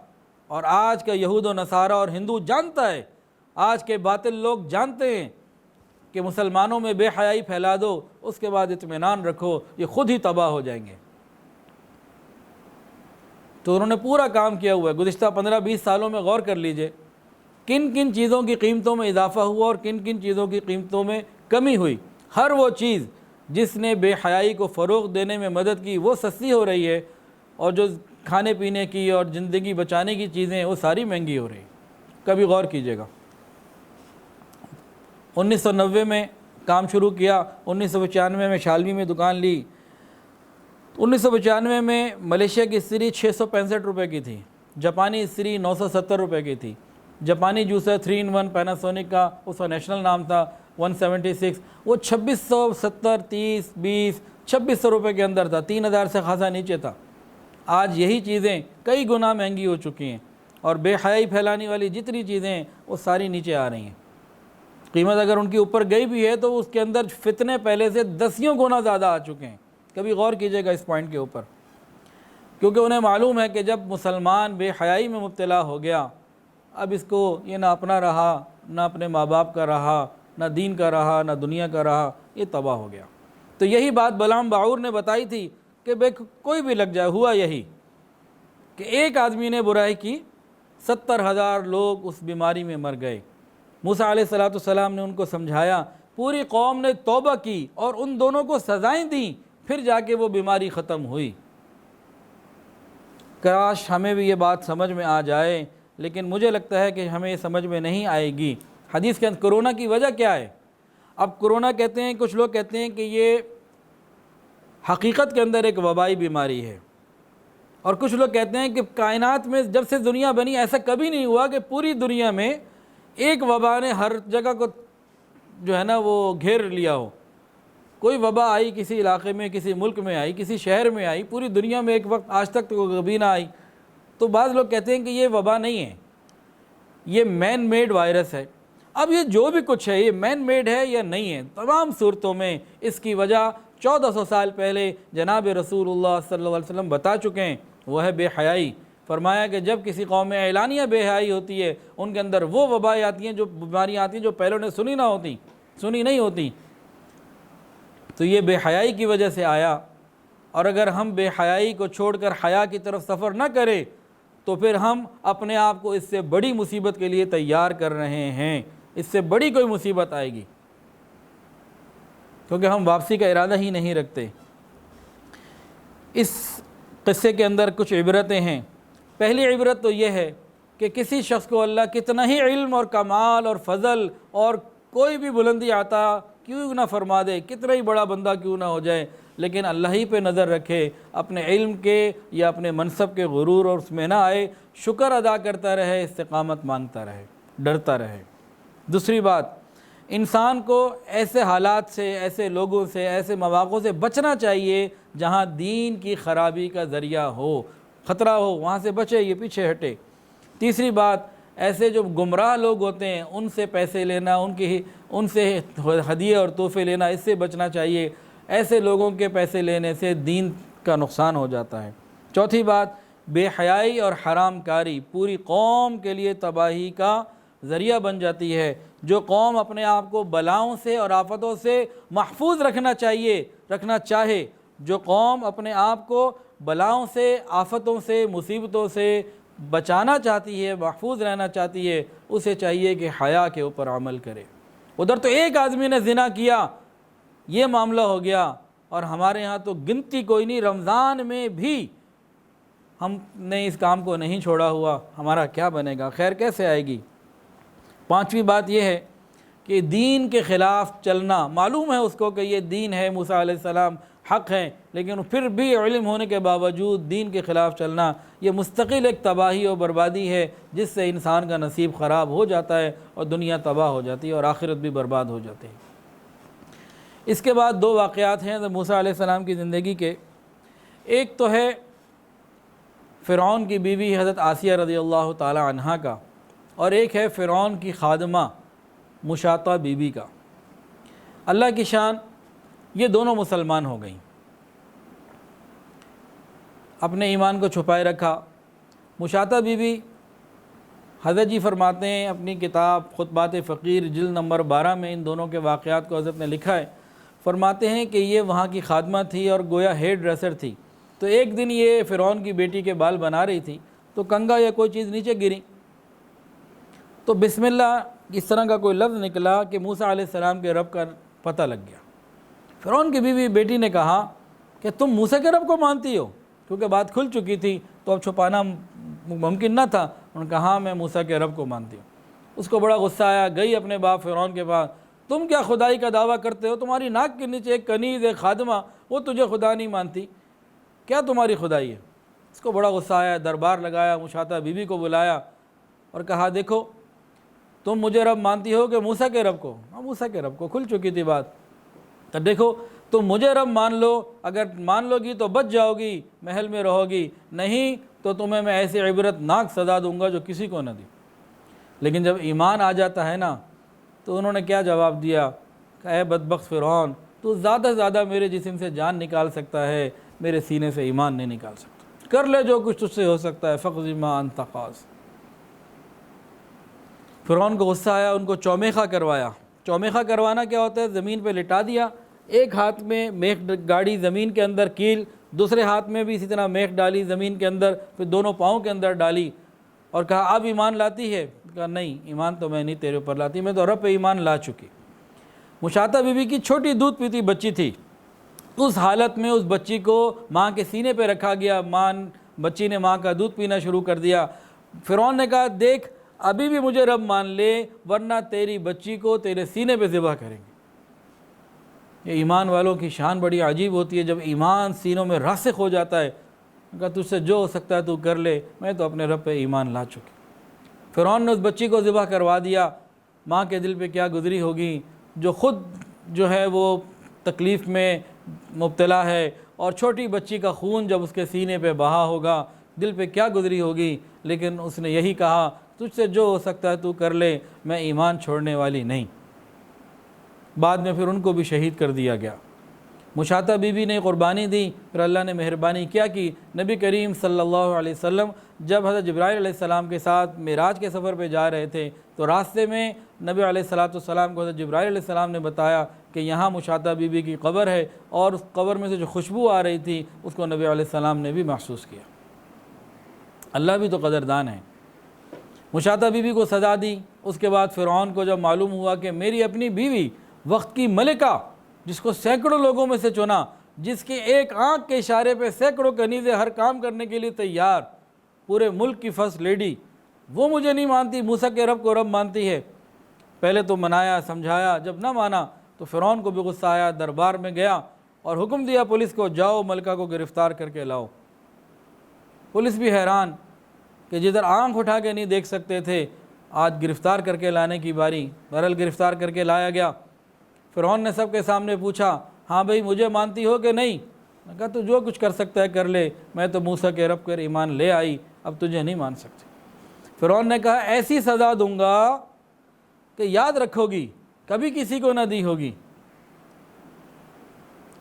اور آج کا یہود و نصارہ اور ہندو جانتا ہے، آج کے باطل لوگ جانتے ہیں کہ مسلمانوں میں بے حیائی پھیلا دو، اس کے بعد اطمینان رکھو یہ خود ہی تباہ ہو جائیں گے۔ تو انہوں نے پورا کام کیا ہوا ہے۔ گزشتہ 15-20 سالوں میں غور کر لیجئے کن کن چیزوں کی قیمتوں میں اضافہ ہوا اور کن کن چیزوں کی قیمتوں میں کمی ہوئی۔ ہر وہ چیز جس نے بے حیائی کو فروغ دینے میں مدد کی وہ سستی ہو رہی ہے، اور جو کھانے پینے کی اور زندگی بچانے کی چیزیں ہیں وہ ساری مہنگی ہو رہی ہیں۔ کبھی غور کیجیے گا، 1990 میں کام شروع کیا، 1995 میں شالوی میں دکان لی، 1995 میں ملیشیا کی استری 665 روپے کی تھی، جاپانی استری 970 روپے کی تھی، جاپانی جوسر 3-in-1 پیناسونک کا، اس کا نیشنل نام تھا 176، وہ 2670 2600 روپے کے اندر تھا، 3000 سے خاصا نیچے تھا۔ آج یہی چیزیں کئی گنا مہنگی ہو چکی ہیں، اور بے حیائی پھیلانے والی جتنی چیزیں ہیں وہ ساری نیچے آ رہی ہیں۔ قیمت اگر ان کی اوپر گئی بھی ہے تو اس کے اندر فتنے پہلے سے 10 گنا زیادہ آ چکے ہیں۔ کبھی غور کیجئے گا اس پوائنٹ کے اوپر، کیونکہ انہیں معلوم ہے کہ جب مسلمان بے حیائی میں مبتلا ہو گیا، اب اس کو یہ نہ اپنا رہا، نہ اپنے ماں باپ کا رہا، نہ دین کا رہا، نہ دنیا کا رہا، یہ تباہ ہو گیا۔ تو یہی بات بلعام باعور نے بتائی تھی کہ کوئی بھی لگ جائے، ہوا یہی کہ ایک آدمی نے برائی کی، 70,000 لوگ اس بیماری میں مر گئے۔ موسیٰ علیہ السلام نے ان کو سمجھایا، پوری قوم نے توبہ کی اور ان دونوں کو سزائیں دیں، پھر جا کے وہ بیماری ختم ہوئی۔ کاش ہمیں بھی یہ بات سمجھ میں آ جائے، لیکن مجھے لگتا ہے کہ ہمیں یہ سمجھ میں نہیں آئے گی۔ حدیث کے اندر کرونا کی وجہ کیا ہے؟ اب کرونا کہتے ہیں، کچھ لوگ کہتے ہیں کہ یہ حقیقت کے اندر ایک وبائی بیماری ہے، اور کچھ لوگ کہتے ہیں کہ کائنات میں جب سے دنیا بنی ایسا کبھی نہیں ہوا کہ پوری دنیا میں ایک وبا نے ہر جگہ کو جو ہے نا وہ گھیر لیا ہو۔ کوئی وبا آئی کسی علاقے میں، کسی ملک میں آئی، کسی شہر میں آئی، پوری دنیا میں ایک وقت آج تک تو کبھی نہ آئی۔ تو بعض لوگ کہتے ہیں کہ یہ وبا نہیں ہے، یہ مین میڈ وائرس ہے۔ اب یہ جو بھی کچھ ہے، یہ مین میڈ ہے یا نہیں ہے، تمام صورتوں میں اس کی وجہ 1400 سال پہلے جناب رسول اللہ صلی اللہ علیہ وسلم بتا چکے ہیں، وہ ہے بے حیائی۔ فرمایا کہ جب کسی قوم میں اعلانیہ بے حیائی ہوتی ہے، ان کے اندر وہ وبائیں آتی ہیں، جو بیماریاں آتی ہیں جو پہلے نے سنی نہیں ہوتی، تو یہ بے حیائی کی وجہ سے آیا۔ اور اگر ہم بے حیائی کو چھوڑ کر حیا کی طرف سفر نہ کریں تو پھر ہم اپنے آپ کو اس سے بڑی مصیبت کے لیے تیار کر رہے ہیں، اس سے بڑی کوئی مصیبت آئے گی، کیونکہ ہم واپسی کا ارادہ ہی نہیں رکھتے۔ اس قصے کے اندر کچھ عبرتیں ہیں۔ پہلی عبرت تو یہ ہے کہ کسی شخص کو اللہ کتنا ہی علم اور کمال اور فضل اور کوئی بھی بلندی عطا کیوں نہ فرما دے، کتنا ہی بڑا بندہ کیوں نہ ہو جائے، لیکن اللہ ہی پہ نظر رکھے، اپنے علم کے یا اپنے منصب کے غرور اور اس میں نہ آئے، شکر ادا کرتا رہے، استقامت مانگتا رہے، ڈرتا رہے۔ دوسری بات انسان کو ایسے حالات سے، ایسے لوگوں سے، ایسے مواقع سے بچنا چاہیے جہاں دین کی خرابی کا ذریعہ ہو، خطرہ ہو، وہاں سے بچے، یہ پیچھے ہٹے۔ تیسری بات، ایسے جو گمراہ لوگ ہوتے ہیں ان سے پیسے لینا، ان سے ہدیے اور تحفے لینا، اس سے بچنا چاہیے۔ ایسے لوگوں کے پیسے لینے سے دین کا نقصان ہو جاتا ہے۔ چوتھی بات، بے حیائی اور حرام کاری پوری قوم کے لیے تباہی کا ذریعہ بن جاتی ہے۔ جو قوم اپنے آپ کو بلاؤں سے اور آفتوں سے محفوظ رکھنا چاہے، جو قوم اپنے آپ کو بلاؤں سے، آفتوں سے، مصیبتوں سے بچانا چاہتی ہے، محفوظ رہنا چاہتی ہے، اسے چاہیے کہ حیا کے اوپر عمل کرے۔ ادھر تو ایک آدمی نے زنا کیا، یہ معاملہ ہو گیا، اور ہمارے ہاں تو گنتی کوئی نہیں، رمضان میں بھی ہم نے اس کام کو نہیں چھوڑا ہوا، ہمارا کیا بنے گا، خیر کیسے آئے گی۔ پانچویں بات یہ ہے کہ دین کے خلاف چلنا، معلوم ہے اس کو کہ یہ دین ہے، موسیٰ علیہ السلام حق ہیں، لیکن پھر بھی علم ہونے کے باوجود دین کے خلاف چلنا، یہ مستقل ایک تباہی اور بربادی ہے، جس سے انسان کا نصیب خراب ہو جاتا ہے اور دنیا تباہ ہو جاتی ہے اور آخرت بھی برباد ہو جاتی ہے۔ اس کے بعد دو واقعات ہیں موسیٰ علیہ السلام کی زندگی کے۔ ایک تو ہے فرعون کی بیوی حضرت آسیہ رضی اللہ تعالی عنہا کا، اور ایک ہے فرعون کی خادمہ مشاطہ بی بی کا۔ اللہ کی شان، یہ دونوں مسلمان ہو گئیں، اپنے ایمان کو چھپائے رکھا۔ مشاطہ بی بی، حضرت جی فرماتے ہیں اپنی کتاب خطبات فقیر جلد نمبر 12 میں ان دونوں کے واقعات کو حضرت نے لکھا ہے۔ فرماتے ہیں کہ یہ وہاں کی خادمہ تھی اور گویا ہیئر ڈریسر تھی۔ تو ایک دن یہ فرعون کی بیٹی کے بال بنا رہی تھی تو کنگا یا کوئی چیز نیچے گری، تو بسم اللہ اس طرح کا کوئی لفظ نکلا کہ موسیٰ علیہ السلام کے رب کا پتہ لگ گیا۔ فرعون کی بیوی بیٹی نے کہا کہ تم موسیٰ کے رب کو مانتی ہو، کیونکہ بات کھل چکی تھی تو اب چھپانا ممکن نہ تھا۔ انہوں نے کہا ہاں میں موسیٰ کے رب کو مانتی ہوں۔ اس کو بڑا غصہ آیا، گئی اپنے باپ فرعون کے پاس، تم کیا خدائی کا دعویٰ کرتے ہو؟ تمہاری ناک کے نیچے ایک کنیز، ایک خادمہ، وہ تجھے خدا نہیں مانتی، کیا تمہاری خدائی ہے؟ اس کو بڑا غصہ آیا، دربار لگایا، مشاطہ بی بی کو بلایا اور کہا دیکھو تم مجھے رب مانتی ہو کہ موسیٰ کے رب کو؟ ہاں موسیٰ کے رب کو، کھل چکی تھی بات۔ تو دیکھو تم مجھے رب مان لو، اگر مان لو گی تو بچ جاؤ گی، محل میں رہو گی، نہیں تو تمہیں میں ایسی عبرت ناک سزا دوں گا جو کسی کو نہ دی۔ لیکن جب ایمان آ جاتا ہے نا تو انہوں نے کیا جواب دیا کہ اے بدبخت فرعون، تو زیادہ سے زیادہ میرے جسم سے جان نکال سکتا ہے، میرے سینے سے ایمان نہیں نکال سکتا، کر لے جو کچھ تجھ سے ہو سکتا ہے، فقض ما انت قاض۔ فرعون کو غصہ آیا، ان کو چومیخہ کروایا۔ چومیخہ کروانا کیا ہوتا ہے؟ زمین پہ لٹا دیا، ایک ہاتھ میں میخ گاڑی زمین کے اندر کیل، دوسرے ہاتھ میں بھی اسی طرح میخ ڈالی زمین کے اندر، پھر دونوں پاؤں کے اندر ڈالی اور کہا اب ایمان لاتی ہے؟ کہا نہیں، ایمان تو میں نہیں تیرے اوپر لاتی، میں تو رب پہ ایمان لا چکی۔ مشاطہ بی بی کی چھوٹی دودھ پیتی بچی تھی، اس حالت میں اس بچی کو ماں کے سینے پہ رکھا گیا، بچی نے ماں کا دودھ پینا شروع کر دیا۔ فرعون نے کہا دیکھ ابھی بھی مجھے رب مان لے ورنہ تیری بچی کو تیرے سینے پہ ذبح کریں گے۔ یہ ایمان والوں کی شان بڑی عجیب ہوتی ہے، جب ایمان سینوں میں راسخ ہو جاتا ہے، کہا تجھ سے جو ہو سکتا ہے تو کر لے، میں تو اپنے رب پہ ایمان لا چکی۔ فرعون نے اس بچی کو ذبح کروا دیا۔ ماں کے دل پہ کیا گزری ہوگی، جو خود جو ہے وہ تکلیف میں مبتلا ہے، اور چھوٹی بچی کا خون جب اس کے سینے پہ بہا ہوگا، دل پہ کیا گزری ہوگی۔ لیکن اس نے یہی کہا تجھ سے جو ہو سکتا ہے تو کر لے، میں ایمان چھوڑنے والی نہیں۔ بعد میں پھر ان کو بھی شہید کر دیا گیا۔ مشاطہ بی بی نے قربانی دی، پھر اللہ نے مہربانی کیا کہ نبی کریم صلی اللہ علیہ وسلم جب حضرت جبرائیل علیہ السلام کے ساتھ معراج کے سفر پہ جا رہے تھے تو راستے میں نبی علیہ السلام کو حضرت جبرائیل علیہ السلام نے بتایا کہ یہاں مشاطہ بی بی کی قبر ہے، اور اس قبر میں سے جو خوشبو آ رہی تھی اس کو نبی علیہ السلام نے بھی محسوس کیا۔ اللہ بھی تو قدردان ہے۔ مشاطہ بی بی کو سزا دی۔ اس کے بعد فرعون کو جب معلوم ہوا کہ میری اپنی بیوی وقت کی ملکہ، جس کو سینکڑوں لوگوں میں سے چنا، جس کے ایک آنکھ کے اشارے پہ سینکڑوں کنیزیں ہر کام کرنے کے لیے تیار، پورے ملک کی فرسٹ لیڈی، وہ مجھے نہیں مانتی، موسیٰ کے رب کو رب مانتی ہے۔ پہلے تو منایا سمجھایا، جب نہ مانا تو فرعون کو بھی غصہ آیا، دربار میں گیا اور حکم دیا پولیس کو جاؤ ملکہ کو گرفتار کر کے لاؤ۔ پولیس بھی حیران کہ جدھر آنکھ اٹھا کے نہیں دیکھ سکتے تھے، آج گرفتار کر کے لانے کی باری، بہرحال گرفتار کر کے لایا گیا۔ فرعون نے سب کے سامنے پوچھا، ہاں بھئی مجھے مانتی ہو کہ نہیں؟ میں نے کہا تو جو کچھ کر سکتا ہے کر لے، میں تو موسیٰ کے رب پر ایمان لے آئی، اب تجھے نہیں مان سکتی۔ فرعون نے کہا ایسی سزا دوں گا کہ یاد رکھو گی، کبھی کسی کو نہ دی ہوگی۔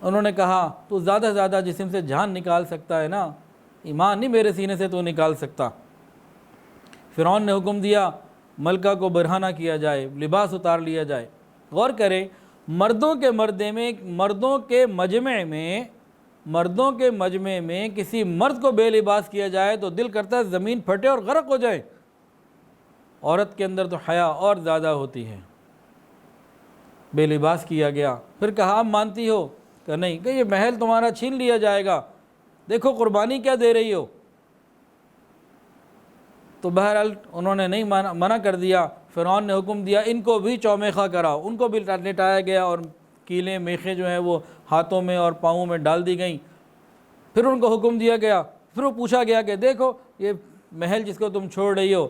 انہوں نے کہا تو زیادہ سے زیادہ جسم سے جان نکال سکتا ہے نا، ایمان نہیں میرے سینے سے تو نکال سکتا۔ فرعون نے حکم دیا ملکہ کو برہنہ کیا جائے، لباس اتار لیا جائے۔ غور کریں، مردوں کے مجمع میں کسی مرد کو بے لباس کیا جائے تو دل کرتا ہے زمین پھٹے اور غرق ہو جائے۔ عورت کے اندر تو حیا اور زیادہ ہوتی ہے۔ بے لباس کیا گیا، پھر کہا آپ مانتی ہو؟ کہ نہیں، کہ یہ محل تمہارا چھین لیا جائے گا، دیکھو قربانی کیا دے رہی ہو۔ تو بہرحال انہوں نے نہیں منع کر دیا۔ فرعون نے حکم دیا ان کو بھی چومیخہ کراؤ، ان کو بھی لٹایا گیا اور کیلیں میخیں جو ہیں وہ ہاتھوں میں اور پاؤں میں ڈال دی گئیں۔ پھر ان کو حکم دیا گیا، پھر وہ پوچھا گیا کہ دیکھو یہ محل جس کو تم چھوڑ رہی ہو،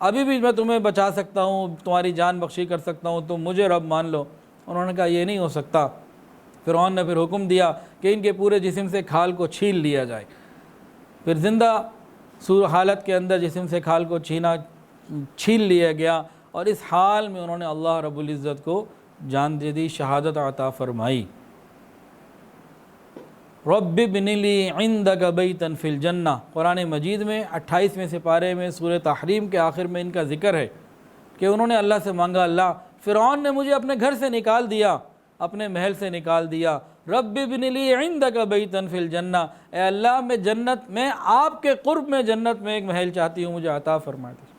ابھی بھی میں تمہیں بچا سکتا ہوں، تمہاری جان بخشی کر سکتا ہوں، تم مجھے رب مان لو۔ انہوں نے کہا یہ نہیں ہو سکتا۔ فرعون نے پھر حکم دیا کہ ان کے پورے جسم سے کھال کو چھین لیا جائے۔ پھر زندہ حالت کے اندر جسم سے کھال کو چھین لیا گیا، اور اس حال میں انہوں نے اللہ رب العزت کو جان دے دی، شہادت عطا فرمائی۔ رب ابن لی عندک بیتا فی الجنہ، قرآن مجید میں 28ویں سپارے میں سورہ تحریم کے آخر میں ان کا ذکر ہے کہ انہوں نے اللہ سے مانگا، اللہ فرعون نے مجھے اپنے گھر سے نکال دیا، اپنے محل سے نکال دیا، رب ابن لی عندک بیتا فی الجنہ، اے اللہ میں آپ کے قرب میں جنت میں ایک محل چاہتی ہوں، مجھے عطا فرما دی۔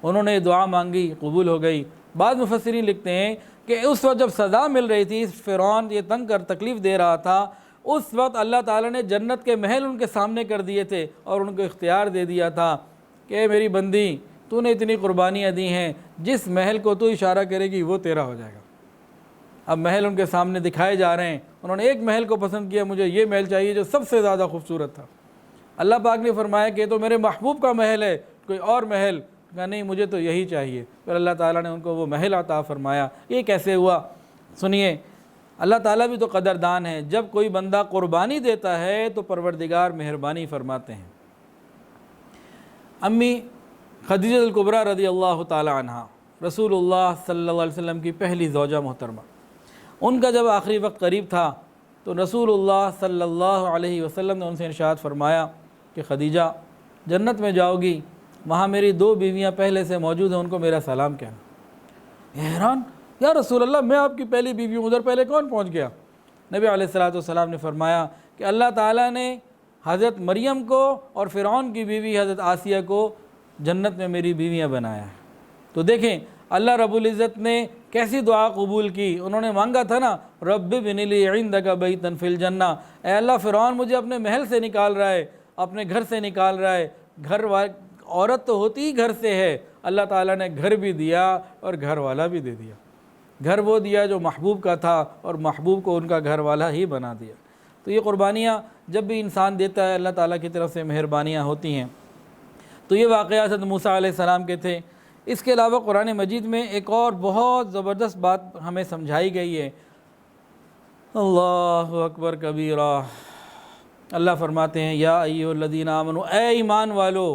انہوں نے دعا مانگی، قبول ہو گئی۔ بعض مفسرین لکھتے ہیں کہ اس وقت جب سزا مل رہی تھی، فرعون یہ تنگ کر تکلیف دے رہا تھا، اس وقت اللہ تعالیٰ نے جنت کے محل ان کے سامنے کر دیے تھے اور ان کو اختیار دے دیا تھا کہ اے میری بندی، تو نے اتنی قربانیاں دی ہیں، جس محل کو تو اشارہ کرے گی وہ تیرا ہو جائے گا۔ اب محل ان کے سامنے دکھائے جا رہے ہیں، انہوں نے ایک محل کو پسند کیا، مجھے یہ محل چاہیے جو سب سے زیادہ خوبصورت تھا۔ اللہ پاک نے فرمایا کہ تو میرے محبوب کا محل ہے، کوئی اور محل؟ کہا نہیں، مجھے تو یہی چاہیے۔ پھر اللہ تعالیٰ نے ان کو وہ محل عطا فرمایا۔ یہ کیسے ہوا؟ سنیے، اللہ تعالیٰ بھی تو قدردان ہے، جب کوئی بندہ قربانی دیتا ہے تو پروردگار مہربانی فرماتے ہیں۔ امی خدیجہ الکبریٰ رضی اللہ تعالیٰ عنہ، رسول اللہ صلی اللہ علیہ وسلم کی پہلی زوجہ محترمہ، ان کا جب آخری وقت قریب تھا تو رسول اللہ صلی اللہ علیہ وسلم نے ان سے ارشاد فرمایا کہ خدیجہ جنت میں جاؤ گی، وہاں میری 2 بیویاں پہلے سے موجود ہیں، ان کو میرا سلام کہنا۔ حیران، یا رسول اللہ میں آپ کی پہلی بیوی ہوں، ادھر پہلے کون پہنچ گیا؟ نبی علیہ السلام نے فرمایا کہ اللہ تعالیٰ نے حضرت مریم کو اور فرعون کی بیوی حضرت آسیہ کو جنت میں میری بیویاں بنایا ہے۔ تو دیکھیں اللہ رب العزت نے کیسی دعا قبول کی۔ انہوں نے مانگا تھا نا، رب ابن لی عندک بیتا فی الجنہ، اے اللہ فرعون مجھے اپنے محل سے نکال رہا ہے، اپنے گھر سے نکال رہا ہے۔ عورت تو ہوتی ہی گھر سے ہے، اللہ تعالیٰ نے گھر بھی دیا اور گھر والا بھی دے دیا۔ گھر وہ دیا جو محبوب کا تھا اور محبوب کو ان کا گھر والا ہی بنا دیا۔ تو یہ قربانیاں جب بھی انسان دیتا ہے اللہ تعالیٰ کی طرف سے مہربانیاں ہوتی ہیں۔ تو یہ واقعہ حضرت موسیٰ علیہ السلام کے تھے۔ اس کے علاوہ قرآن مجید میں ایک اور بہت زبردست بات ہمیں سمجھائی گئی ہے۔ اللہ اکبر کبیرہ، اللہ فرماتے ہیں یا ایھا الذین آمنوا، اے ایمان والو،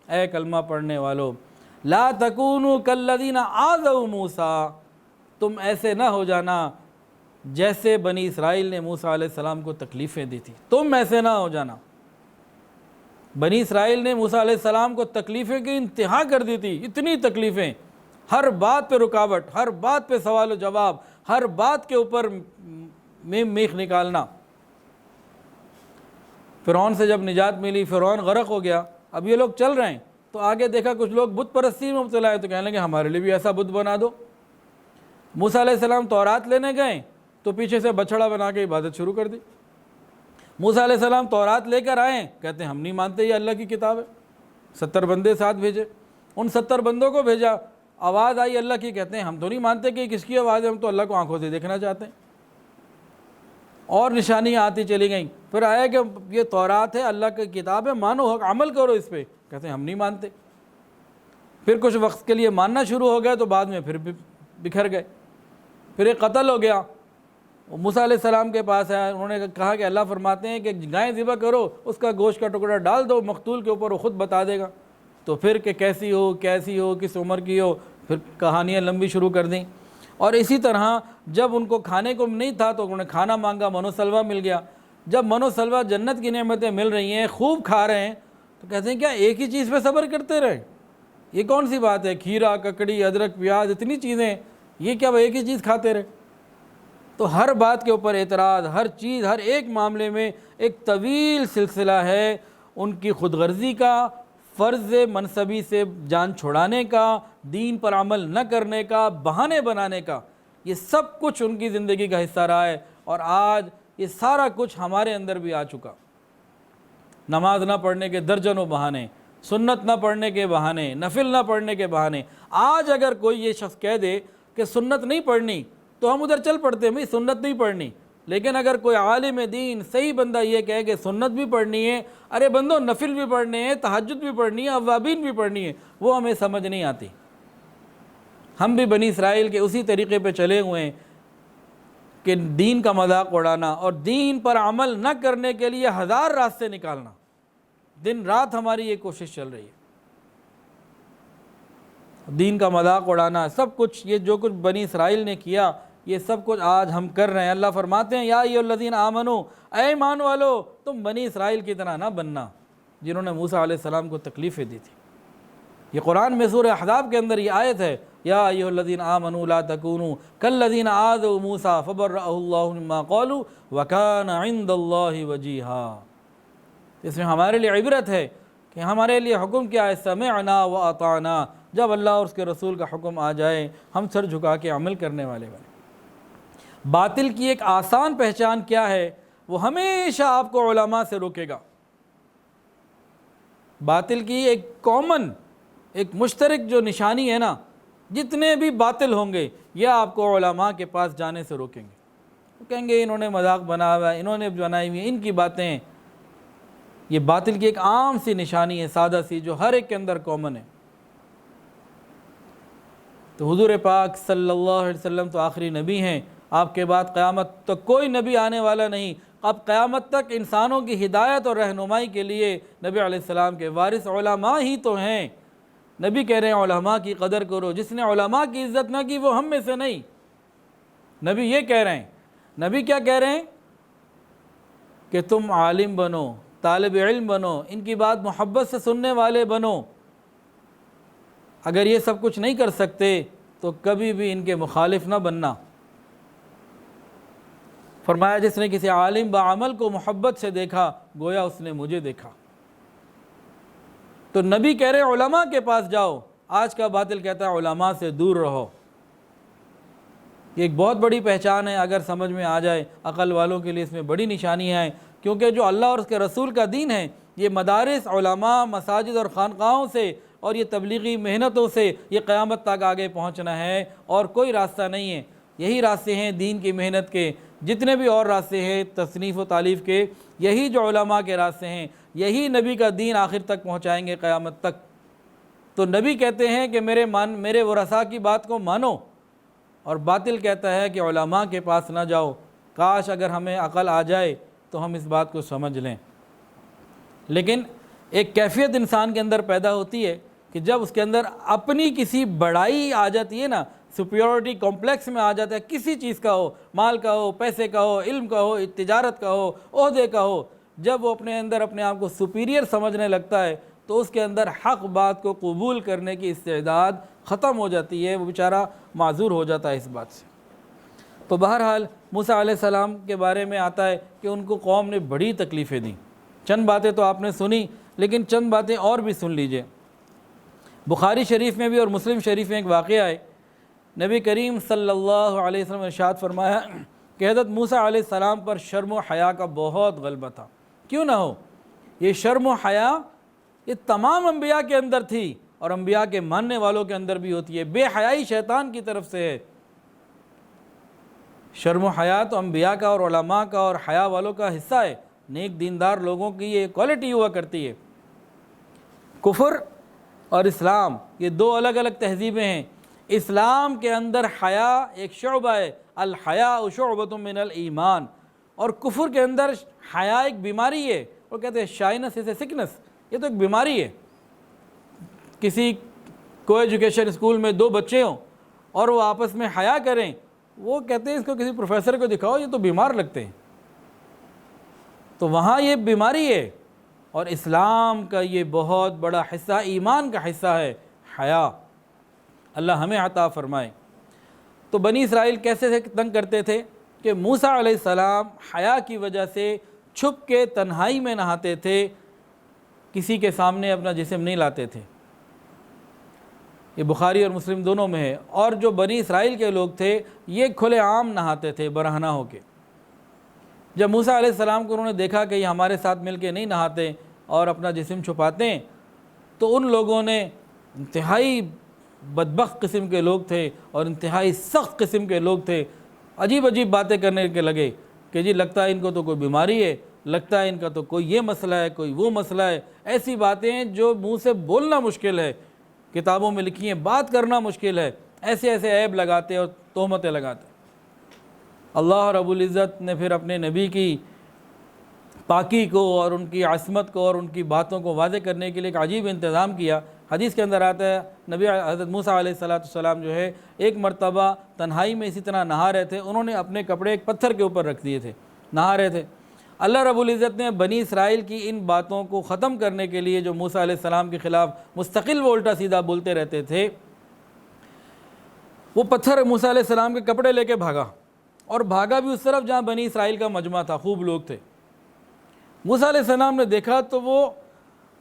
اے کلمہ پڑھنے والو، لا تکونوا کالذین آذوا موسیٰ، تم ایسے نہ ہو جانا جیسے بنی اسرائیل نے موسیٰ علیہ السلام کو تکلیفیں دی تھی، تم ایسے نہ ہو جانا۔ بنی اسرائیل نے موسیٰ علیہ السلام کو تکلیفیں کی انتہا کر دی تھی، اتنی تکلیفیں، ہر بات پہ رکاوٹ، ہر بات پہ سوال و جواب، ہر بات کے اوپر میخ نکالنا۔ فرعون سے جب نجات ملی، فرعون غرق ہو گیا، اب یہ لوگ چل رہے ہیں تو آگے دیکھا کچھ لوگ بت پرستی میں مبتلا ہے، تو کہنے لگے ہمارے لیے بھی ایسا بت بنا دو۔ موسیٰ علیہ السلام تورات لینے گئے تو پیچھے سے بچڑا بنا کے عبادت شروع کر دی۔ موسیٰ علیہ السلام تورات لے کر آئے، کہتے ہیں ہم نہیں مانتے یہ اللہ کی کتاب ہے۔ 70 بندے ساتھ بھیجے، ان 70 بندوں کو بھیجا، آواز آئی اللہ کی، کہتے ہیں ہم تو نہیں مانتے کہ کس کی آواز ہے، ہم تو اللہ کو آنکھوں سے دیکھنا چاہتے ہیں۔ اور نشانیاں آتی چلی گئیں، پھر آیا کہ یہ تورات ہے، اللہ کی کتاب ہے، مانو، حق عمل کرو اس پہ، کہتے ہیں ہم نہیں مانتے۔ پھر کچھ وقت کے لیے ماننا شروع ہو گئے تو بعد میں پھر بکھر گئے، پھر ایک قتل ہو گیا۔ موسیٰ علیہ السلام کے پاس آیا، انہوں نے کہا کہ اللہ فرماتے ہیں کہ گائے ذبح کرو، اس کا گوشت کا ٹکڑا ڈال دو مقتول کے اوپر، وہ خود بتا دے گا۔ تو پھر کہ کیسی ہو، کس عمر کی ہو، پھر کہانیاں لمبی شروع کر دیں۔ اور اسی طرح جب ان کو کھانے کو نہیں تھا تو انہوں نے کھانا مانگا، من و سلوہ مل گیا۔ جب من و سلوہ جنت کی نعمتیں مل رہی ہیں، خوب کھا رہے ہیں، تو کہتے ہیں کیا ایک ہی چیز پہ صبر کرتے رہے؟ یہ کون سی بات ہے؟ کھیرا، ککڑی، ادرک، پیاز، اتنی چیزیں، یہ کیا وہ ایک ہی چیز کھاتے رہے؟ تو ہر بات کے اوپر اعتراض، ہر چیز، ہر ایک معاملے میں ایک طویل سلسلہ ہے ان کی خود غرضی کا، فرض منصبی سے جان چھڑانے کا، دین پر عمل نہ کرنے کا، بہانے بنانے کا۔ یہ سب کچھ ان کی زندگی کا حصہ رہا ہے، اور آج یہ سارا کچھ ہمارے اندر بھی آ چکا۔ نماز نہ پڑھنے کے درجنوں بہانے، سنت نہ پڑھنے کے بہانے، نفل نہ پڑھنے کے بہانے۔ آج اگر کوئی یہ شخص کہہ دے کہ سنت نہیں پڑھنی تو ہم ادھر چل پڑتے ہیں، بھئی سنت نہیں پڑھنی۔ لیکن اگر کوئی عالم دین صحیح بندہ یہ کہے کہ سنت بھی پڑھنی ہے، ارے بندو نفل بھی پڑھنے ہیں، تہجد بھی پڑھنی ہے، اوابین بھی پڑھنی ہے، وہ ہمیں سمجھ نہیں آتی۔ ہم بھی بنی اسرائیل کے اسی طریقے پہ چلے ہوئے ہیں کہ دین کا مذاق اڑانا اور دین پر عمل نہ کرنے کے لیے ہزار راستے نکالنا۔ دن رات ہماری یہ کوشش چل رہی ہے، دین کا مذاق اڑانا، سب کچھ یہ جو کچھ بنی اسرائیل نے کیا یہ سب کچھ آج ہم کر رہے ہیں۔ اللہ فرماتے ہیں یا ایھا الذین آمنو، اے ایمان والو تم بنی اسرائیل کی طرح نہ بننا جنہوں نے موسیٰ علیہ السلام کو تکلیفیں دی تھی۔ یہ قرآن میں سورہ احزاب کے اندر یہ آیت ہے، یا ایھا الذین آمنوا لا تکونوا کالذین آذوا موسیٰ فبرأہ اللہ مما قالوا وکان عند اللہ وجیہا۔ اس میں ہمارے لیے عبرت ہے کہ ہمارے لیے حکم کیا ہے، سمعنا واطعنا، جب اللہ اور اس کے رسول کا حکم آ جائے ہم سر جھکا کے عمل کرنے والے بنے۔ باطل کی ایک آسان پہچان کیا ہے؟ وہ ہمیشہ آپ کو علماء سے روکے گا۔ باطل کی ایک کامن، ایک مشترک جو نشانی ہے نا، جتنے بھی باطل ہوں گے یہ آپ کو علماء کے پاس جانے سے روکیں گے۔ وہ کہیں گے انہوں نے مذاق بنا ہوا ہے، انہوں نے بنائی ہوئی ہیں ان کی باتیں۔ یہ باطل کی ایک عام سی نشانی ہے، سادہ سی، جو ہر ایک کے اندر کامن ہے۔ تو حضور پاک صلی اللہ علیہ وسلم تو آخری نبی ہیں، آپ کے بعد قیامت تک کوئی نبی آنے والا نہیں۔ اب قیامت تک انسانوں کی ہدایت اور رہنمائی کے لیے نبی علیہ السلام کے وارث علماء ہی تو ہیں۔ نبی کہہ رہے ہیں علماء کی قدر کرو، جس نے علماء کی عزت نہ کی وہ ہم میں سے نہیں۔ نبی یہ کہہ رہے ہیں، نبی کیا کہہ رہے ہیں کہ تم عالم بنو، طالب علم بنو، ان کی بات محبت سے سننے والے بنو۔ اگر یہ سب کچھ نہیں کر سکتے تو کبھی بھی ان کے مخالف نہ بننا۔ فرمایا جس نے کسی عالم بعمل کو محبت سے دیکھا گویا اس نے مجھے دیکھا۔ تو نبی کہہ رہے علماء کے پاس جاؤ، آج کا باطل کہتا ہے علماء سے دور رہو۔ یہ ایک بہت بڑی پہچان ہے، اگر سمجھ میں آ جائے عقل والوں کے لیے اس میں بڑی نشانیاں ہیں، کیونکہ جو اللہ اور اس کے رسول کا دین ہے یہ مدارس، علماء، مساجد اور خانقاہوں سے اور یہ تبلیغی محنتوں سے یہ قیامت تک آگے پہنچنا ہے، اور کوئی راستہ نہیں ہے۔ یہی راستے ہیں دین کی محنت کے، جتنے بھی اور راستے ہیں تصنیف و تالیف کے، یہی جو علماء کے راستے ہیں، یہی نبی کا دین آخر تک پہنچائیں گے قیامت تک۔ تو نبی کہتے ہیں کہ میرے ورثاء کی بات کو مانو، اور باطل کہتا ہے کہ علماء کے پاس نہ جاؤ۔ کاش اگر ہمیں عقل آ جائے تو ہم اس بات کو سمجھ لیں۔ لیکن ایک کیفیت انسان کے اندر پیدا ہوتی ہے کہ جب اس کے اندر اپنی کسی بڑائی آ جاتی ہے نا، سپیورٹی کمپلیکس میں آ جاتا ہے، کسی چیز کا ہو، مال کا ہو، پیسے کا ہو، علم کا ہو، تجارت کا ہو، عہدے کا ہو، جب وہ اپنے اندر اپنے آپ کو سپیریئر سمجھنے لگتا ہے تو اس کے اندر حق بات کو قبول کرنے کی استعداد ختم ہو جاتی ہے، وہ بیچارہ معذور ہو جاتا ہے اس بات سے۔ تو بہرحال موسیٰ علیہ السلام کے بارے میں آتا ہے کہ ان کو قوم نے بڑی تکلیفیں دیں۔ چند باتیں تو آپ نے سنی، لیکن چند باتیں اور بھی سن لیجئے۔ بخاری شریف میں بھی اور مسلم شریف میں ایک واقعہ ہے، نبی کریم صلی اللہ علیہ وسلم نے ارشاد فرمایا کہ حضرت موسیٰ علیہ السلام پر شرم و حیا کا بہت غلبہ تھا۔ کیوں نہ ہو، یہ شرم و حیا یہ تمام انبیاء کے اندر تھی، اور انبیاء کے ماننے والوں کے اندر بھی ہوتی ہے۔ بے حیائی شیطان کی طرف سے ہے۔ شرم و حیا تو انبیاء کا اور علماء کا اور حیا والوں کا حصہ ہے، نیک دیندار لوگوں کی یہ کوالٹی ہوا کرتی ہے۔ کفر اور اسلام یہ دو الگ الگ تہذیبیں ہیں۔ اسلام کے اندر حیا ایک شعبہ ہے، الحیاء شعبۃ من الایمان، اور کفر کے اندر حیا ایک بیماری ہے۔ وہ کہتے ہیں شائنس از اے سکنس، یہ تو ایک بیماری ہے۔ کسی کو ایجوکیشن اسکول میں دو بچے ہوں اور وہ آپس میں حیا کریں، وہ کہتے ہیں اس کو کسی پروفیسر کو دکھاؤ، یہ تو بیمار لگتے ہیں۔ تو وہاں یہ بیماری ہے، اور اسلام کا یہ بہت بڑا حصہ، ایمان کا حصہ ہے حیا۔ اللہ ہمیں عطا فرمائے۔ تو بنی اسرائیل کیسے تنگ کرتے تھے کہ موسیٰ علیہ السلام حیا کی وجہ سے چھپ کے تنہائی میں نہاتے تھے، کسی کے سامنے اپنا جسم نہیں لاتے تھے۔ یہ بخاری اور مسلم دونوں میں ہے۔ اور جو بنی اسرائیل کے لوگ تھے یہ کھلے عام نہاتے تھے برہنہ ہو کے۔ جب موسیٰ علیہ السلام کو انہوں نے دیکھا کہ یہ ہمارے ساتھ مل کے نہیں نہاتے اور اپنا جسم چھپاتے ہیں، تو ان لوگوں نے، انتہائی بدبخت قسم کے لوگ تھے اور انتہائی سخت قسم کے لوگ تھے، عجیب عجیب باتیں کرنے کے لگے کہ جی لگتا ہے ان کو تو کوئی بیماری ہے، لگتا ہے ان کا تو کوئی یہ مسئلہ ہے، کوئی وہ مسئلہ ہے۔ ایسی باتیں جو منہ سے بولنا مشکل ہے، کتابوں میں لکھی ہیں، بات کرنا مشکل ہے، ایسے ایسے عیب لگاتے اور تہمتیں لگاتے۔ اللہ رب العزت نے پھر اپنے نبی کی پاکی کو اور ان کی عصمت کو اور ان کی باتوں کو واضح کرنے کے لیے ایک عجیب انتظام کیا۔ حدیث کے اندر آتا ہے نبی حضرت موسیٰ علیہ السلام جو ہے ایک مرتبہ تنہائی میں اسی طرح نہا رہے تھے، انہوں نے اپنے کپڑے ایک پتھر کے اوپر رکھ دیے تھے، نہا رہے تھے۔ اللہ رب العزت نے بنی اسرائیل کی ان باتوں کو ختم کرنے کے لیے، جو موسیٰ علیہ السلام کے خلاف مستقل وہ الٹا سیدھا بولتے رہتے تھے، وہ پتھر موسیٰ علیہ السلام کے کپڑے لے کے بھاگا، اور بھاگا بھی اس طرف جہاں بنی اسرائیل کا مجمع تھا، خوب لوگ تھے۔ موسیٰ علیہ السلام نے دیکھا تو وہ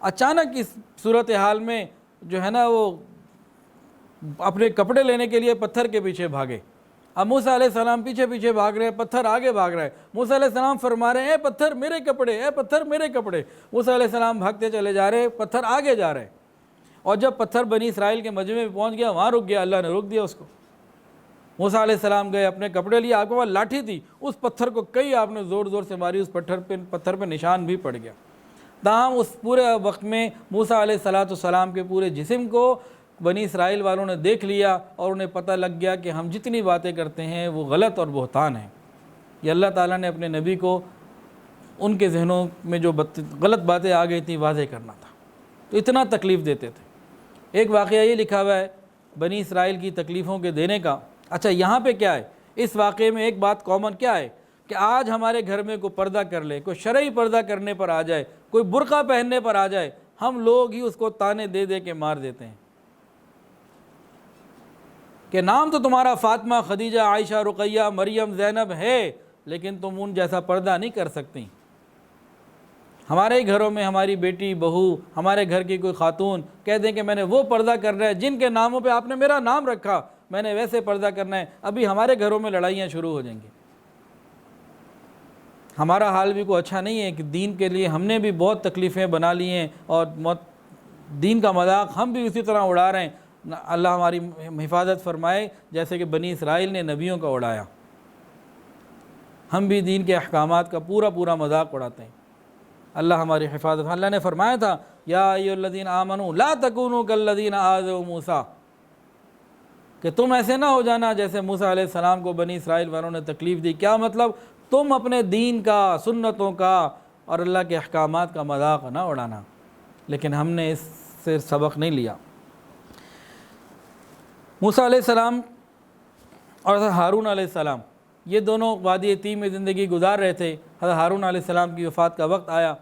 اچانک اس صورتحال میں جو ہے نا وہ اپنے کپڑے لینے کے لیے پتھر کے پیچھے بھاگے۔ اب موسیٰ علیہ السلام پیچھے پیچھے بھاگ رہے ہیں، پتھر آگے بھاگ رہا ہے۔ موسیٰ علیہ السلام فرما رہے ہیں اے پتھر میرے کپڑے، اے پتھر میرے کپڑے۔ موسیٰ علیہ السلام بھاگتے چلے جا رہے ہیں، پتھر آگے جا رہے ہیں، اور جب پتھر بنی اسرائیل کے مجمع میں پہنچ گیا وہاں رک گیا، اللہ نے روک دیا اس کو۔ موسیٰ علیہ السلام گئے، اپنے کپڑے لیے، آپ کے پاس لاٹھی تھی، اس پتھر کو کئی آپ نے زور زور سے ماری، اس پتھر پہ نشان بھی پڑ گیا۔ تاہم اس پورے وقت میں موسیٰ علیہ السلام کے پورے جسم کو بنی اسرائیل والوں نے دیکھ لیا، اور انہیں پتہ لگ گیا کہ ہم جتنی باتیں کرتے ہیں وہ غلط اور بہتان ہیں۔ یہ اللہ تعالیٰ نے اپنے نبی کو ان کے ذہنوں میں جو غلط باتیں آ گئی تھیں واضح کرنا تھا، تو اتنا تکلیف دیتے تھے۔ ایک واقعہ یہ لکھا ہوا ہے بنی اسرائیل کی تکلیفوں کے دینے کا۔ اچھا یہاں پہ کیا ہے، اس واقعے میں ایک بات کامن کیا ہے کہ آج ہمارے گھر میں کوئی پردہ کر لے، کوئی شرعی پردہ کرنے پر آ جائے، کوئی برقع پہننے پر آ جائے، ہم لوگ ہی اس کو تانے دے دے کے مار دیتے ہیں کہ نام تو تمہارا فاطمہ، خدیجہ، عائشہ، رقیہ، مریم، زینب ہے، لیکن تم ان جیسا پردہ نہیں کر سکتی۔ ہمارے گھروں میں ہماری بیٹی، بہو، ہمارے گھر کی کوئی خاتون کہہ دیں کہ میں نے وہ پردہ کرنا ہے جن کے ناموں پہ آپ نے میرا نام رکھا، میں نے ویسے پردہ کرنا ہے، ابھی ہمارے گھروں میں لڑائیاں شروع ہو جائیں گی۔ ہمارا حال بھی کوئی اچھا نہیں ہے کہ دین کے لیے ہم نے بھی بہت تکلیفیں بنا لی ہیں، اور دین کا مذاق ہم بھی اسی طرح اڑا رہے ہیں۔ اللہ ہماری حفاظت فرمائے، جیسے کہ بنی اسرائیل نے نبیوں کا اڑایا، ہم بھی دین کے احکامات کا پورا مذاق اڑاتے ہیں۔ اللہ ہماری حفاظت۔ اللہ نے فرمایا تھا یا ایھا الذین آمنوا لا تکونوا کالذین آذوا موسیٰ، کہ تم ایسے نہ ہو جانا جیسے موسیٰ علیہ السلام کو بنی اسرائیل والوں نے تکلیف دی۔ کیا مطلب؟ تم اپنے دین کا، سنتوں کا اور اللہ کے احکامات کا مذاق نہ اڑانا۔ لیکن ہم نے اس سے سبق نہیں لیا۔ موسیٰ علیہ السلام اور حضرت ہارون علیہ السلام یہ دونوں وادی تیہ میں زندگی گزار رہے تھے۔ حضرت ہارون علیہ السلام کی وفات کا وقت آیا۔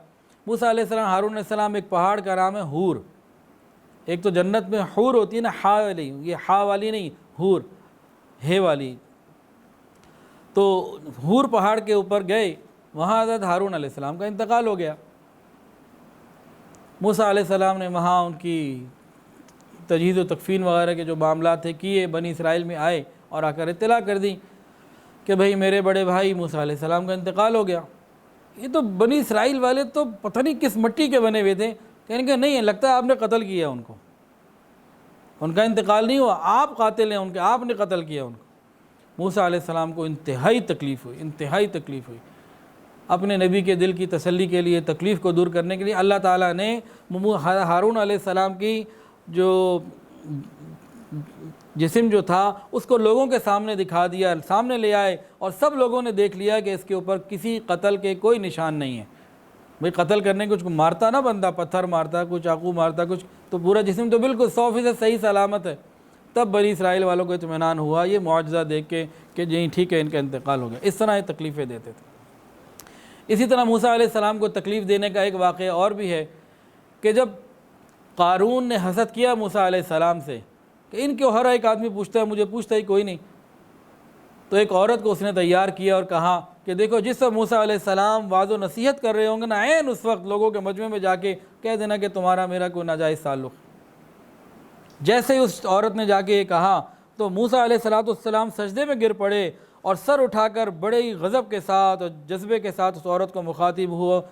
موسیٰ علیہ السلام، ہارون علیہ السلام، ایک پہاڑ کا نام ہے حور۔ ایک تو جنت میں حور ہوتی ہے نا، ہا والی، یہ ہا والی نہیں، حور ہے والی۔ تو حور پہاڑ کے اوپر گئے، وہاں حضرت ہارون علیہ السلام کا انتقال ہو گیا۔ موسیٰ علیہ السلام نے وہاں ان کی تجہیز و تکفین وغیرہ کے جو معاملات تھے کیے، بنی اسرائیل میں آئے اور آ کر اطلاع کر دی کہ بھئی میرے بڑے بھائی موسیٰ علیہ السلام کا انتقال ہو گیا۔ یہ تو بنی اسرائیل والے تو پتہ نہیں کس مٹی کے بنے ہوئے تھے، کہنے کہ نہیں، لگتا ہے آپ نے قتل کیا ان کو، ان کا انتقال نہیں ہوا، آپ قاتل ہیں ان کے، آپ نے قتل کیا ان کو۔ موسیٰ علیہ السلام کو انتہائی تکلیف ہوئی۔ اپنے نبی کے دل کی تسلی کے لیے، تکلیف کو دور کرنے کے لیے اللہ تعالیٰ نے ہارون علیہ السلام کی جو جسم جو تھا اس کو لوگوں کے سامنے دکھا دیا، سامنے لے آئے، اور سب لوگوں نے دیکھ لیا کہ اس کے اوپر کسی قتل کے کوئی نشان نہیں ہے۔ بھئی قتل کرنے کچھ مارتا نا بندہ، پتھر مارتا، کچھ چاقو مارتا، کچھ تو پورا جسم تو بالکل 100% صحیح سلامت ہے۔ تب بنی اسرائیل والوں کو اطمینان ہوا یہ معجزہ دیکھ کے کہ جی ٹھیک ہے، ان کا انتقال ہو گیا۔ اس طرح یہ تکلیفیں دیتے تھے۔ اسی طرح موسیٰ علیہ السلام کو تکلیف دینے کا ایک واقعہ اور بھی ہے کہ جب قارون نے حسد کیا موسیٰ علیہ السلام سے کہ ان کو ہر ایک آدمی پوچھتا ہے، مجھے پوچھتا ہی کوئی نہیں، تو ایک عورت کو اس نے تیار کیا اور کہا کہ دیکھو جس وقت موسیٰ علیہ السلام واعظ و نصیحت کر رہے ہوں گے نا، عین اس وقت لوگوں کے مجمع میں جا کے کہہ دینا کہ تمہارا میرا کوئی ناجائز تعلق۔ جیسے ہی اس عورت نے جا کے یہ کہا تو موسیٰ علیہ السلام سجدے میں گر پڑے اور سر اٹھا کر بڑے ہی غضب کے ساتھ اور جذبے کے ساتھ اس عورت کو مخاطب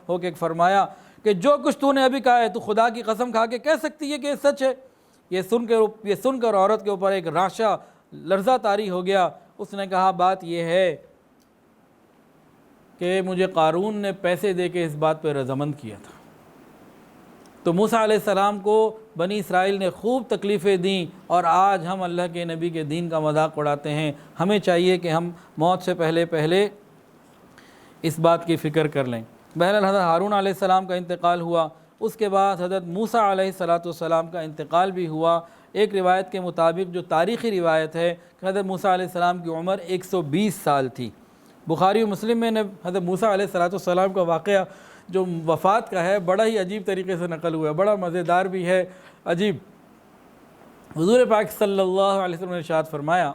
ہو کے فرمایا کہ جو کچھ تو نے ابھی کہا ہے تو خدا کی قسم کھا کے کہہ سکتی ہے کہ یہ سچ ہے؟ یہ سن کر عورت کے اوپر ایک رعشہ لرزہ طاری ہو گیا۔ اس نے کہا بات یہ ہے کہ مجھے قارون نے پیسے دے کے اس بات پہ رضامند کیا تھا۔ تو موسیٰ علیہ السلام کو بنی اسرائیل نے خوب تکلیفیں دیں، اور آج ہم اللہ کے نبی کے دین کا مذاق اڑاتے ہیں۔ ہمیں چاہیے کہ ہم موت سے پہلے اس بات کی فکر کر لیں۔ بہرحال حضرت ہارون علیہ السلام کا انتقال ہوا، اس کے بعد حضرت موسیٰ علیہ السلام کا انتقال بھی ہوا۔ ایک روایت کے مطابق جو تاریخی روایت ہے کہ حضرت موسیٰ علیہ السلام کی عمر 120 سال تھی۔ بخاری و مسلم میں نے حضرت موسیٰ علیہ السلام کا واقعہ جو وفات کا ہے بڑا ہی عجیب طریقے سے نقل ہوا ہے، بڑا مزیدار بھی ہے، عجیب۔ حضور پاک صلی اللہ علیہ وسلم نے ارشاد فرمایا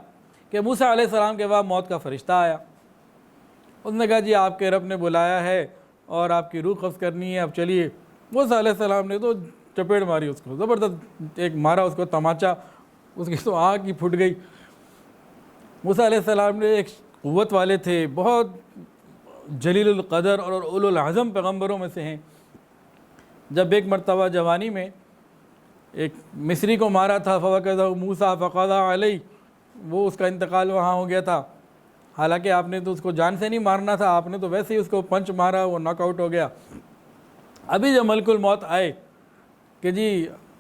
کہ موسیٰ علیہ السلام کے بعد موت کا فرشتہ آیا۔ اس نے کہا جی آپ کے رب نے بلایا ہے اور آپ کی روح قبض کرنی ہے، اب چلیے۔ موسیٰ علیہ السلام نے تو چپیڑ ماری اس کو، زبردست ایک مارا اس کو تماچا، اس کی تو آنکھ ہی پھٹ گئی۔ موسیٰ علیہ السلام نے ایک قوت والے تھے، بہت جلیل القدر اور اولو العزم پیغمبروں میں سے ہیں۔ جب ایک مرتبہ جوانی میں ایک مصری کو مارا تھا، فَوَكَذَهُ مُوسَىٰ فَقَضَىٰ عَلَيْهِ، وہ اس کا انتقال وہاں ہو گیا تھا۔ حالانکہ آپ نے تو اس کو جان سے نہیں مارنا تھا، آپ نے تو ویسے ہی اس کو پنچ مارا، وہ ناک آؤٹ ہو گیا۔ ابھی جب ملک الموت آئے کہ جی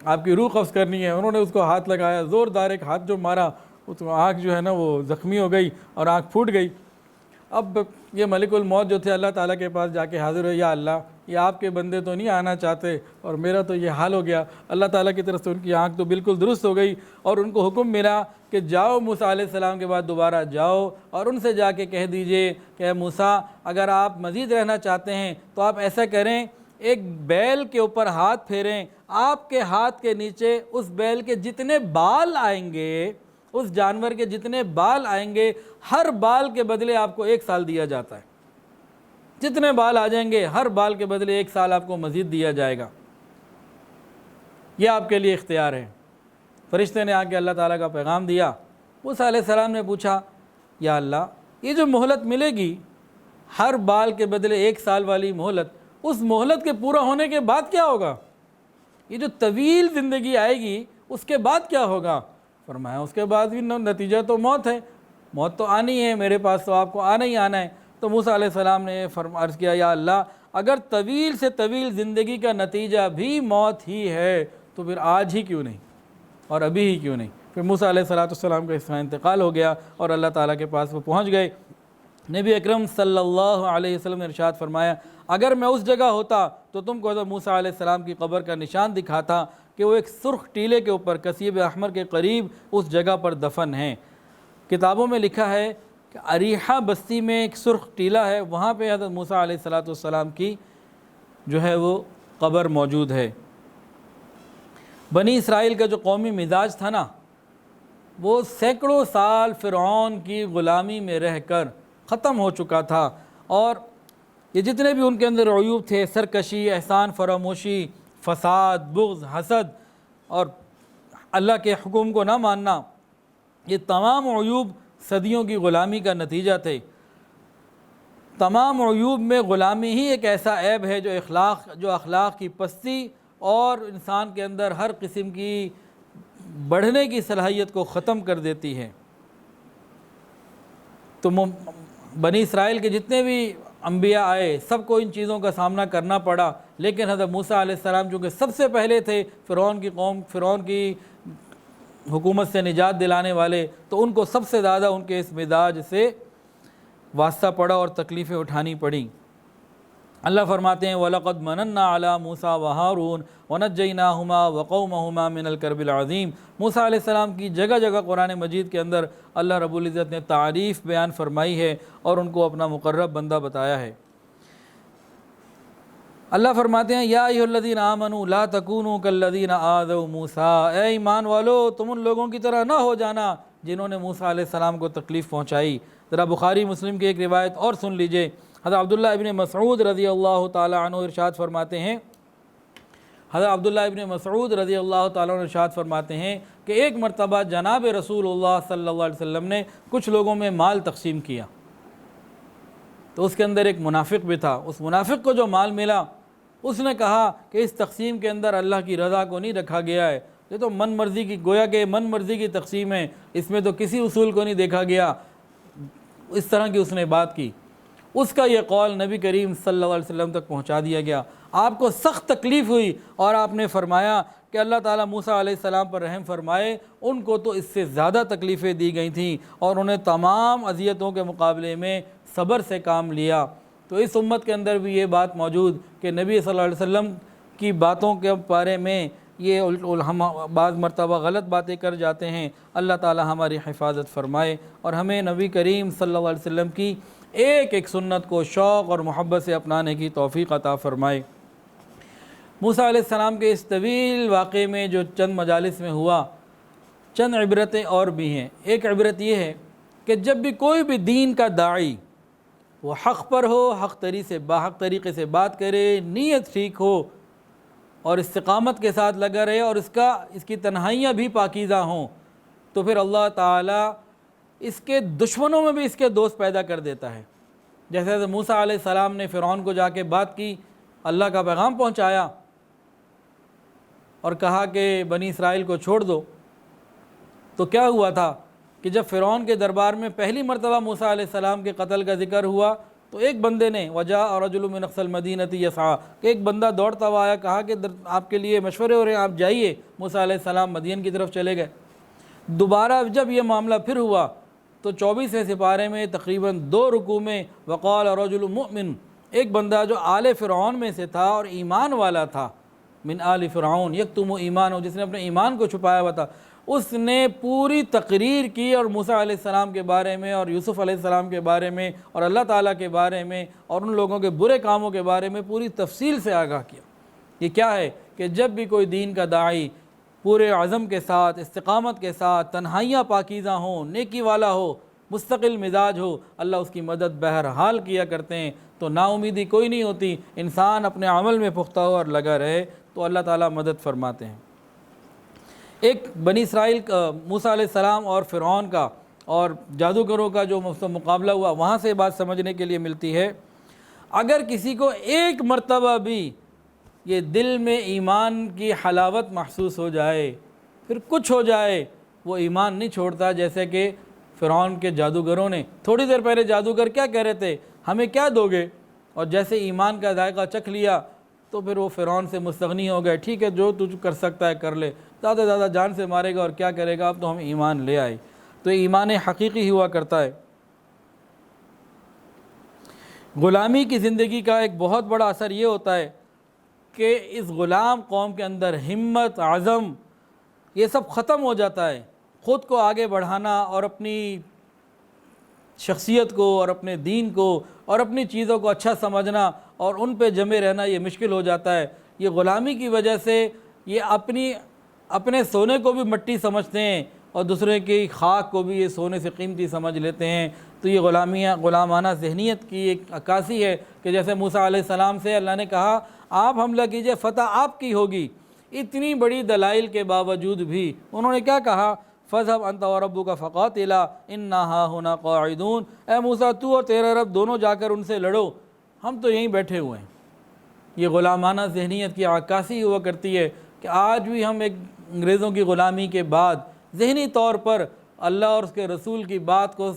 آپ کی روح قبض کرنی ہے، انہوں نے اس کو ہاتھ لگایا، زوردار ایک ہاتھ جو مارا، اس کو آنکھ جو ہے نا وہ زخمی ہو گئی اور آنکھ پھوٹ گئی۔ اب یہ ملک الموت جو تھے اللہ تعالیٰ کے پاس جا کے حاضر ہوئے، یا اللہ یہ آپ کے بندے تو نہیں آنا چاہتے اور میرا تو یہ حال ہو گیا۔ اللہ تعالیٰ کی طرف سے ان کی آنکھ تو بالکل درست ہو گئی، اور ان کو حکم ملا کہ جاؤ موسیٰ علیہ السلام کے بعد دوبارہ جاؤ اور ان سے جا کے کہہ دیجئے کہ اے موسیٰ اگر آپ مزید رہنا چاہتے ہیں تو آپ ایسا کریں، ایک بیل کے اوپر ہاتھ پھیریں، آپ کے ہاتھ کے نیچے اس بیل کے جتنے بال آئیں گے، اس جانور کے جتنے بال آئیں گے، ہر بال کے بدلے آپ کو 1 سال دیا جاتا ہے۔ جتنے بال آ جائیں گے ہر بال کے بدلے 1 سال آپ کو مزید دیا جائے گا، یہ آپ کے لیے اختیار ہے۔ فرشتے نے آ کے اللہ تعالیٰ کا پیغام دیا۔ موسیٰ علیہ السلام نے پوچھا یا اللہ یہ جو مہلت ملے گی ہر بال کے بدلے 1 سال والی مہلت، اس مہلت کے پورا ہونے کے بعد کیا ہوگا؟ یہ جو طویل زندگی آئے گی اس کے بعد کیا ہوگا؟ فرمایا اس کے بعد بھی نتیجہ تو موت ہے، موت تو آنی ہے، میرے پاس تو آپ کو آنا ہی آنا ہے۔ تو موسیٰ علیہ السلام نے عرض کیا یا اللہ اگر طویل سے طویل زندگی کا نتیجہ بھی موت ہی ہے تو پھر آج ہی کیوں نہیں اور ابھی ہی کیوں نہیں؟ پھر موسیٰ علیہ السلام کا اس کا انتقال ہو گیا اور اللہ تعالیٰ کے پاس وہ پہنچ گئے۔ نبی اکرم صلی اللہ علیہ وسلم نے ارشاد فرمایا اگر میں اس جگہ ہوتا تو تم کو حضرت موسیٰ علیہ السلام کی قبر کا نشان دکھاتا کہ وہ ایک سرخ ٹیلے کے اوپر کثیب احمر کے قریب اس جگہ پر دفن ہیں۔ کتابوں میں لکھا ہے کہ اریحہ بستی میں ایک سرخ ٹیلہ ہے، وہاں پہ حضرت موسیٰ علیہ السلام کی جو ہے وہ قبر موجود ہے۔ بنی اسرائیل کا جو قومی مزاج تھا نا، وہ سینکڑوں سال فرعون کی غلامی میں رہ کر ختم ہو چکا تھا، اور یہ جتنے بھی ان کے اندر عیوب تھے، سرکشی، احسان فراموشی، فساد، بغض، حسد اور اللہ کے حکم کو نہ ماننا، یہ تمام عیوب صدیوں کی غلامی کا نتیجہ تھے۔ تمام عیوب میں غلامی ہی ایک ایسا عیب ہے جو اخلاق کی پستی اور انسان کے اندر ہر قسم کی بڑھنے کی صلاحیت کو ختم کر دیتی ہے۔ تو بنی اسرائیل کے جتنے بھی انبیاء آئے، سب کو ان چیزوں کا سامنا کرنا پڑا، لیکن حضرت موسیٰ علیہ السلام چونکہ سب سے پہلے تھے فرعون کی قوم، فرعون کی حکومت سے نجات دلانے والے، تو ان کو سب سے زیادہ ان کے اس مزاج سے واسطہ پڑا اور تکلیفیں اٹھانی پڑیں۔ اللہ فرماتے ہیں وَلَقَدْ مَنَنَّا عَلَىٰ مُوسَىٰ وَهَارُونَ وَنَجَّيْنَاهُمَا وَقَوْمَهُمَا مِنَ الْكَرْبِ الْعَظِيمِ۔ موسیٰ علیہ السلام کی جگہ جگہ قرآن مجید کے اندر اللہ رب العزت نے تعریف بیان فرمائی ہے اور ان کو اپنا مقرب بندہ بتایا ہے۔ اللہ فرماتے ہیں یا ایھا الذین آمنوا لا تکونوا کالذین آذوا موسیٰ، اے ایمان والو تم ان لوگوں کی طرح نہ ہو جانا جنہوں نے موسیٰ علیہ السلام کو تکلیف پہنچائی۔ ذرا بخاری مسلم کی ایک روایت اور سن لیجئے۔ حضرت عبداللہ ابن مسعود رضی اللہ تعالی عنہ ارشاد فرماتے ہیں، حضرت عبداللہ ابن مسعود رضی اللہ تعالیٰ عنہ ارشاد فرماتے ہیں کہ ایک مرتبہ جناب رسول اللہ صلی اللہ علیہ وسلم نے کچھ لوگوں میں مال تقسیم کیا، تو اس کے اندر ایک منافق بھی تھا۔ اس منافق کو جو مال ملا، اس نے کہا کہ اس تقسیم کے اندر اللہ کی رضا کو نہیں رکھا گیا ہے، یہ تو من مرضی کی، گویا کہ من مرضی کی تقسیم ہے، اس میں تو کسی اصول کو نہیں دیکھا گیا۔ اس طرح کی اس نے بات کی، اس کا یہ قول نبی کریم صلی اللہ علیہ وسلم تک پہنچا دیا گیا۔ آپ کو سخت تکلیف ہوئی اور آپ نے فرمایا کہ اللہ تعالیٰ موسیٰ علیہ السلام پر رحم فرمائے، ان کو تو اس سے زیادہ تکلیفیں دی گئی تھیں اور انہیں تمام اذیتوں کے مقابلے میں صبر سے کام لیا۔ تو اس امت کے اندر بھی یہ بات موجود کہ نبی صلی اللہ علیہ وسلم کی باتوں کے بارے میں یہ ہم بعض مرتبہ غلط باتیں کر جاتے ہیں۔ اللہ تعالیٰ ہماری حفاظت فرمائے اور ہمیں نبی کریم صلی اللہ علیہ وسلم کی ایک ایک سنت کو شوق اور محبت سے اپنانے کی توفیق عطا فرمائے۔ موسیٰ علیہ السلام کے اس طویل واقعے میں جو چند مجالس میں ہوا، چند عبرتیں اور بھی ہیں۔ ایک عبرت یہ ہے کہ جب بھی کوئی بھی دین کا داعی وہ حق پر ہو، حق طریقے سے بات کرے، نیت ٹھیک ہو اور استقامت کے ساتھ لگا رہے اور اس کی تنہائیاں بھی پاکیزہ ہوں، تو پھر اللہ تعالیٰ اس کے دشمنوں میں بھی اس کے دوست پیدا کر دیتا ہے۔ جیسے حضرت موسیٰ علیہ السلام نے فرعون کو جا کے بات کی، اللہ کا پیغام پہنچایا اور کہا کہ بنی اسرائیل کو چھوڑ دو، تو کیا ہوا تھا کہ جب فرعون کے دربار میں پہلی مرتبہ موسیٰ علیہ السلام کے قتل کا ذکر ہوا تو ایک بندے نے وجاء رجل من اقصی المدینۃ یسعیٰ، کہ ایک بندہ دوڑتا ہوا آیا، کہا کہ آپ کے لیے مشورے ہو رہے ہیں، آپ جائیے۔ موسیٰ علیہ السلام مدین کی طرف چلے گئے۔ دوبارہ جب یہ معاملہ پھر ہوا تو 24ویں سپارے میں تقریباً 2 رکوع میں وقال رجل مؤمن، ایک بندہ جو آل فرعون میں سے تھا اور ایمان والا تھا، من آل فرعون یکتم ایمان، جس نے اپنے ایمان کو چھپایا ہوا تھا، اس نے پوری تقریر کی اور موسیٰ علیہ السلام کے بارے میں اور یوسف علیہ السلام کے بارے میں اور اللہ تعالیٰ کے بارے میں اور ان لوگوں کے برے کاموں کے بارے میں پوری تفصیل سے آگاہ کیا۔ یہ کیا ہے کہ جب بھی کوئی دین کا داعی پورے عزم کے ساتھ، استقامت کے ساتھ، تنہائیاں پاکیزہ ہوں، نیکی والا ہو، مستقل مزاج ہو، اللہ اس کی مدد بہرحال کیا کرتے ہیں۔ تو نا امیدی کوئی نہیں ہوتی، انسان اپنے عمل میں پختہ ہو اور لگا رہے تو اللہ تعالیٰ مدد فرماتے ہیں۔ ایک بنی اسرائیل موسیٰ علیہ السلام اور فرعون کا اور جادوگروں کا جو مقابلہ ہوا، وہاں سے بات سمجھنے کے لیے ملتی ہے، اگر کسی کو ایک مرتبہ بھی یہ دل میں ایمان کی حلاوت محسوس ہو جائے، پھر کچھ ہو جائے، وہ ایمان نہیں چھوڑتا۔ جیسے کہ فرعون کے جادوگروں نے تھوڑی دیر پہلے جادوگر کیا کہہ رہے تھے، ہمیں کیا دو گے، اور جیسے ایمان کا ذائقہ چکھ لیا تو پھر وہ فرعون سے مستغنی ہو گئے، ٹھیک ہے جو تجھ کر سکتا ہے کر لے، زیادہ زیادہ جان سے مارے گا اور کیا کرے گا، اب تو ہم ایمان لے آئے۔ تو ایمان حقیقی ہوا کرتا ہے۔ غلامی کی زندگی کا ایک بہت بڑا اثر یہ ہوتا ہے کہ اس غلام قوم کے اندر ہمت، عزم، یہ سب ختم ہو جاتا ہے۔ خود کو آگے بڑھانا اور اپنی شخصیت کو اور اپنے دین کو اور اپنی چیزوں کو اچھا سمجھنا اور ان پہ جمے رہنا یہ مشکل ہو جاتا ہے۔ یہ غلامی کی وجہ سے یہ اپنے سونے کو بھی مٹی سمجھتے ہیں اور دوسرے کی خاک کو بھی یہ سونے سے قیمتی سمجھ لیتے ہیں۔ تو یہ غلامانہ ذہنیت کی ایک عکاسی ہے کہ جیسے موسیٰ علیہ السلام سے اللہ نے کہا آپ حملہ کیجئے، فتح آپ کی ہوگی، اتنی بڑی دلائل کے باوجود بھی انہوں نے کیا کہا، فَاذْهَبْ أَنْتَ وَرَبُّكَ فَقَاتِلَا إِنَّا هَاهُنَا قَاعِدُونَ، اے موسیٰ تو اور تیرا رب دونوں جا کر ان سے لڑو، ہم تو یہیں بیٹھے ہوئے ہیں۔ یہ غلامانہ ذہنیت کی عکاسی ہوا کرتی ہے کہ آج بھی ہم ایک انگریزوں کی غلامی کے بعد ذہنی طور پر اللہ اور اس کے رسول کی بات کو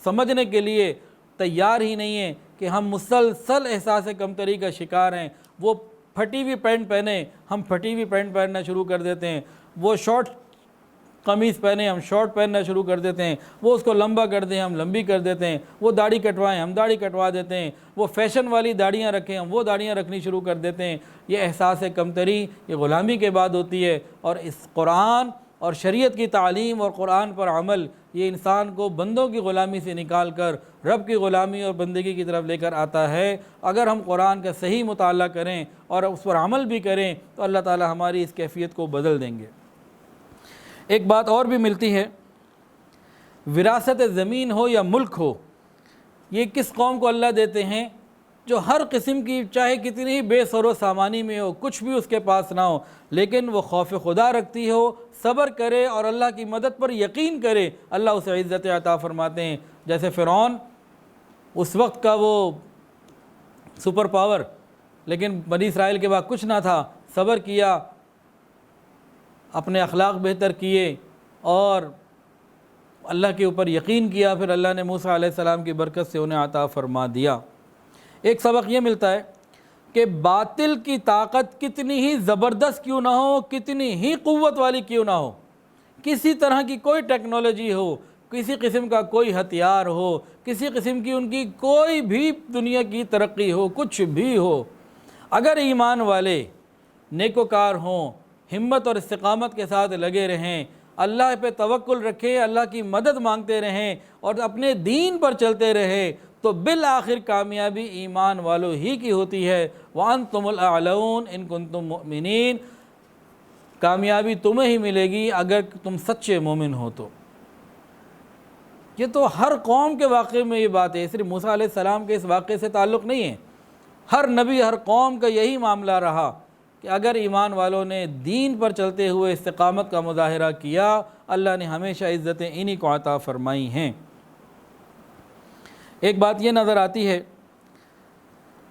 سمجھنے کے لیے تیار ہی نہیں ہیں کہ ہم مسلسل احساس کمتری کا شکار ہیں۔ وہ پھٹی ہوئی پینٹ پہنے، ہم پھٹی ہوئی پینٹ پہننا شروع کر دیتے ہیں، وہ شارٹ قمیص پہنے، ہم شارٹ پہننا شروع کر دیتے ہیں، وہ اس کو لمبا کر دیں ہم لمبی کر دیتے ہیں، وہ داڑھی کٹوائیں ہم داڑھی کٹوا دیتے ہیں، وہ فیشن والی داڑیاں رکھیں ہم وہ داڑیاں رکھنی شروع کر دیتے ہیں۔ یہ احساس کمتری یہ غلامی کے بعد ہوتی ہے، اور اس قرآن اور شریعت کی تعلیم اور قرآن پر عمل یہ انسان کو بندوں کی غلامی سے نکال کر رب کی غلامی اور بندگی کی طرف لے کر آتا ہے۔ اگر ہم قرآن کا صحیح مطالعہ کریں اور اس پر عمل بھی کریں تو اللہ تعالی ہماری اس کیفیت کو بدل دیں گے۔ ایک بات اور بھی ملتی ہے، وراثت زمین ہو یا ملک ہو، یہ کس قوم کو اللہ دیتے ہیں؟ جو ہر قسم کی چاہے کتنی ہی بے سر و سامانی میں ہو، کچھ بھی اس کے پاس نہ ہو، لیکن وہ خوف خدا رکھتی ہو، صبر کرے اور اللہ کی مدد پر یقین کرے، اللہ اسے عزت عطا فرماتے ہیں۔ جیسے فرعون اس وقت کا وہ سپر پاور، لیکن بنی اسرائیل کے بعد کچھ نہ تھا، صبر کیا، اپنے اخلاق بہتر کیے اور اللہ کے اوپر یقین کیا، پھر اللہ نے موسیٰ علیہ السلام کی برکت سے انہیں عطا فرما دیا۔ ایک سبق یہ ملتا ہے کہ باطل کی طاقت کتنی ہی زبردست کیوں نہ ہو، کتنی ہی قوت والی کیوں نہ ہو، کسی طرح کی کوئی ٹیکنالوجی ہو، کسی قسم کا کوئی ہتھیار ہو، کسی قسم کی ان کی کوئی بھی دنیا کی ترقی ہو، کچھ بھی ہو، اگر ایمان والے نیکوکار ہوں، ہمت اور استقامت کے ساتھ لگے رہیں، اللہ پہ توکل رکھیں، اللہ کی مدد مانگتے رہیں اور اپنے دین پر چلتے رہیں، تو بالآخر کامیابی ایمان والوں ہی کی ہوتی ہے۔ وَأَنْتُمُ الْأَعْلَوْنَ إِن كُنتُم مُؤْمِنِينَ، کامیابی تمہیں ہی ملے گی اگر تم سچے مومن ہو تو۔ یہ تو ہر قوم کے واقعے میں یہ بات ہے، صرف موسیٰ علیہ السلام کے اس واقعے سے تعلق نہیں ہے، ہر نبی ہر قوم کا یہی معاملہ رہا کہ اگر ایمان والوں نے دین پر چلتے ہوئے استقامت کا مظاہرہ کیا، اللہ نے ہمیشہ عزتیں انہی کو عطا فرمائی ہیں۔ ایک بات یہ نظر آتی ہے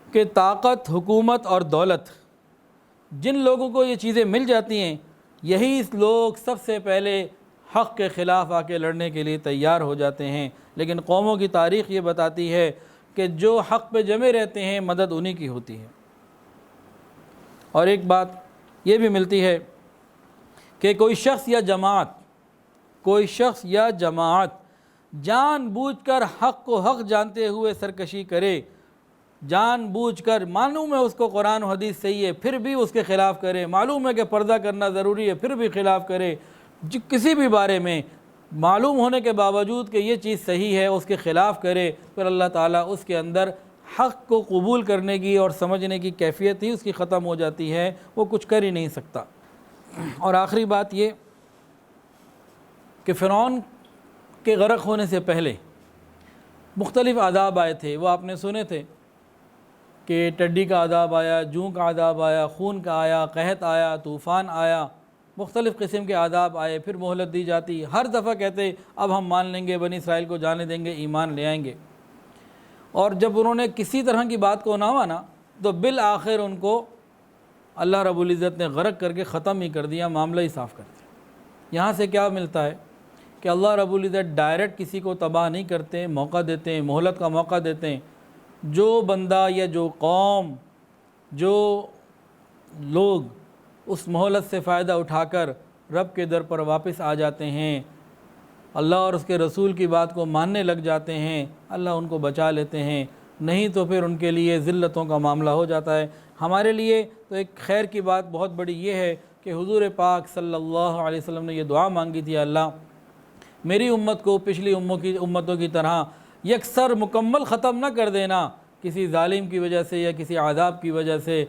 کہ طاقت، حکومت اور دولت، جن لوگوں کو یہ چیزیں مل جاتی ہیں، یہی لوگ سب سے پہلے حق کے خلاف آ کے لڑنے کے لیے تیار ہو جاتے ہیں، لیکن قوموں کی تاریخ یہ بتاتی ہے کہ جو حق پہ جمے رہتے ہیں مدد انہی کی ہوتی ہے۔ اور ایک بات یہ بھی ملتی ہے کہ کوئی شخص یا جماعت جان بوجھ کر حق کو حق جانتے ہوئے سرکشی کرے، جان بوجھ کر، معلوم ہے اس کو قرآن و حدیث صحیح ہے پھر بھی اس کے خلاف کرے، معلوم ہے کہ پردہ کرنا ضروری ہے پھر بھی خلاف کرے، کسی بھی بارے میں معلوم ہونے کے باوجود کہ یہ چیز صحیح ہے اس کے خلاف کرے، پھر اللہ تعالیٰ اس کے اندر حق کو قبول کرنے کی اور سمجھنے کی کیفیت ہی اس کی ختم ہو جاتی ہے، وہ کچھ کر ہی نہیں سکتا۔ اور آخری بات یہ کہ فرعون کے غرق ہونے سے پہلے مختلف عذاب آئے تھے، وہ آپ نے سنے تھے کہ ٹڈی کا عذاب آیا، جوں کا عذاب آیا، خون کا آیا، قحط آیا، طوفان آیا، مختلف قسم کے عذاب آئے، پھر مہلت دی جاتی، ہر دفعہ کہتے اب ہم مان لیں گے، بنی اسرائیل کو جانے دیں گے، ایمان لے آئیں گے، اور جب انہوں نے کسی طرح کی بات کو نہ مانا تو بالآخر ان کو اللہ رب العزت نے غرق کر کے ختم ہی کر دیا، معاملہ ہی صاف کر دیا۔ یہاں سے کیا ملتا ہے کہ اللہ رب العزت ڈائریکٹ کسی کو تباہ نہیں کرتے، موقع دیتے ہیں، مہلت کا موقع دیتے ہیں۔ جو بندہ یا جو قوم، جو لوگ اس مہلت سے فائدہ اٹھا کر رب کے در پر واپس آ جاتے ہیں، اللہ اور اس کے رسول کی بات کو ماننے لگ جاتے ہیں، اللہ ان کو بچا لیتے ہیں، نہیں تو پھر ان کے لیے ذلتوں کا معاملہ ہو جاتا ہے۔ ہمارے لیے تو ایک خیر کی بات بہت بڑی یہ ہے کہ حضور پاک صلی اللہ علیہ وسلم نے یہ دعا مانگی تھی، اللہ میری امت کو پچھلی امتوں کی طرح یکسر مکمل ختم نہ کر دینا، کسی ظالم کی وجہ سے یا کسی عذاب کی وجہ سے،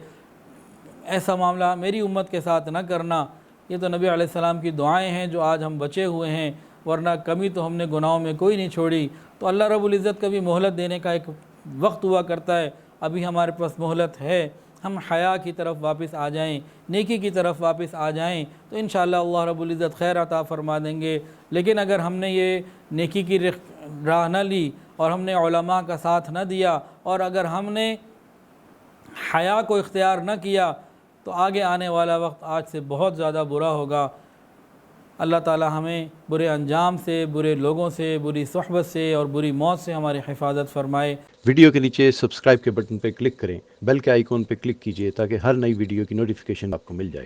ایسا معاملہ میری امت کے ساتھ نہ کرنا۔ یہ تو نبی علیہ السلام کی دعائیں ہیں جو آج ہم بچے ہوئے ہیں، ورنہ کمی تو ہم نے گناہوں میں کوئی نہیں چھوڑی۔ تو اللہ رب العزت کبھی مہلت دینے کا ایک وقت ہوا کرتا ہے، ابھی ہمارے پاس مہلت ہے، ہم حیا کی طرف واپس آ جائیں، نیکی کی طرف واپس آ جائیں تو انشاءاللہ اللہ رب العزت خیر عطا فرما دیں گے۔ لیکن اگر ہم نے یہ نیکی کی راہ نہ لی اور ہم نے علماء کا ساتھ نہ دیا اور اگر ہم نے حیا کو اختیار نہ کیا تو آگے آنے والا وقت آج سے بہت زیادہ برا ہوگا۔ اللہ تعالی ہمیں برے انجام سے، برے لوگوں سے، بری صحبت سے اور بری موت سے ہماری حفاظت فرمائے۔ ویڈیو کے نیچے سبسکرائب کے بٹن پہ کلک کریں، بیل کے آئیکن پہ کلک کیجئے تاکہ ہر نئی ویڈیو کی نوٹیفیکیشن آپ کو مل جائے۔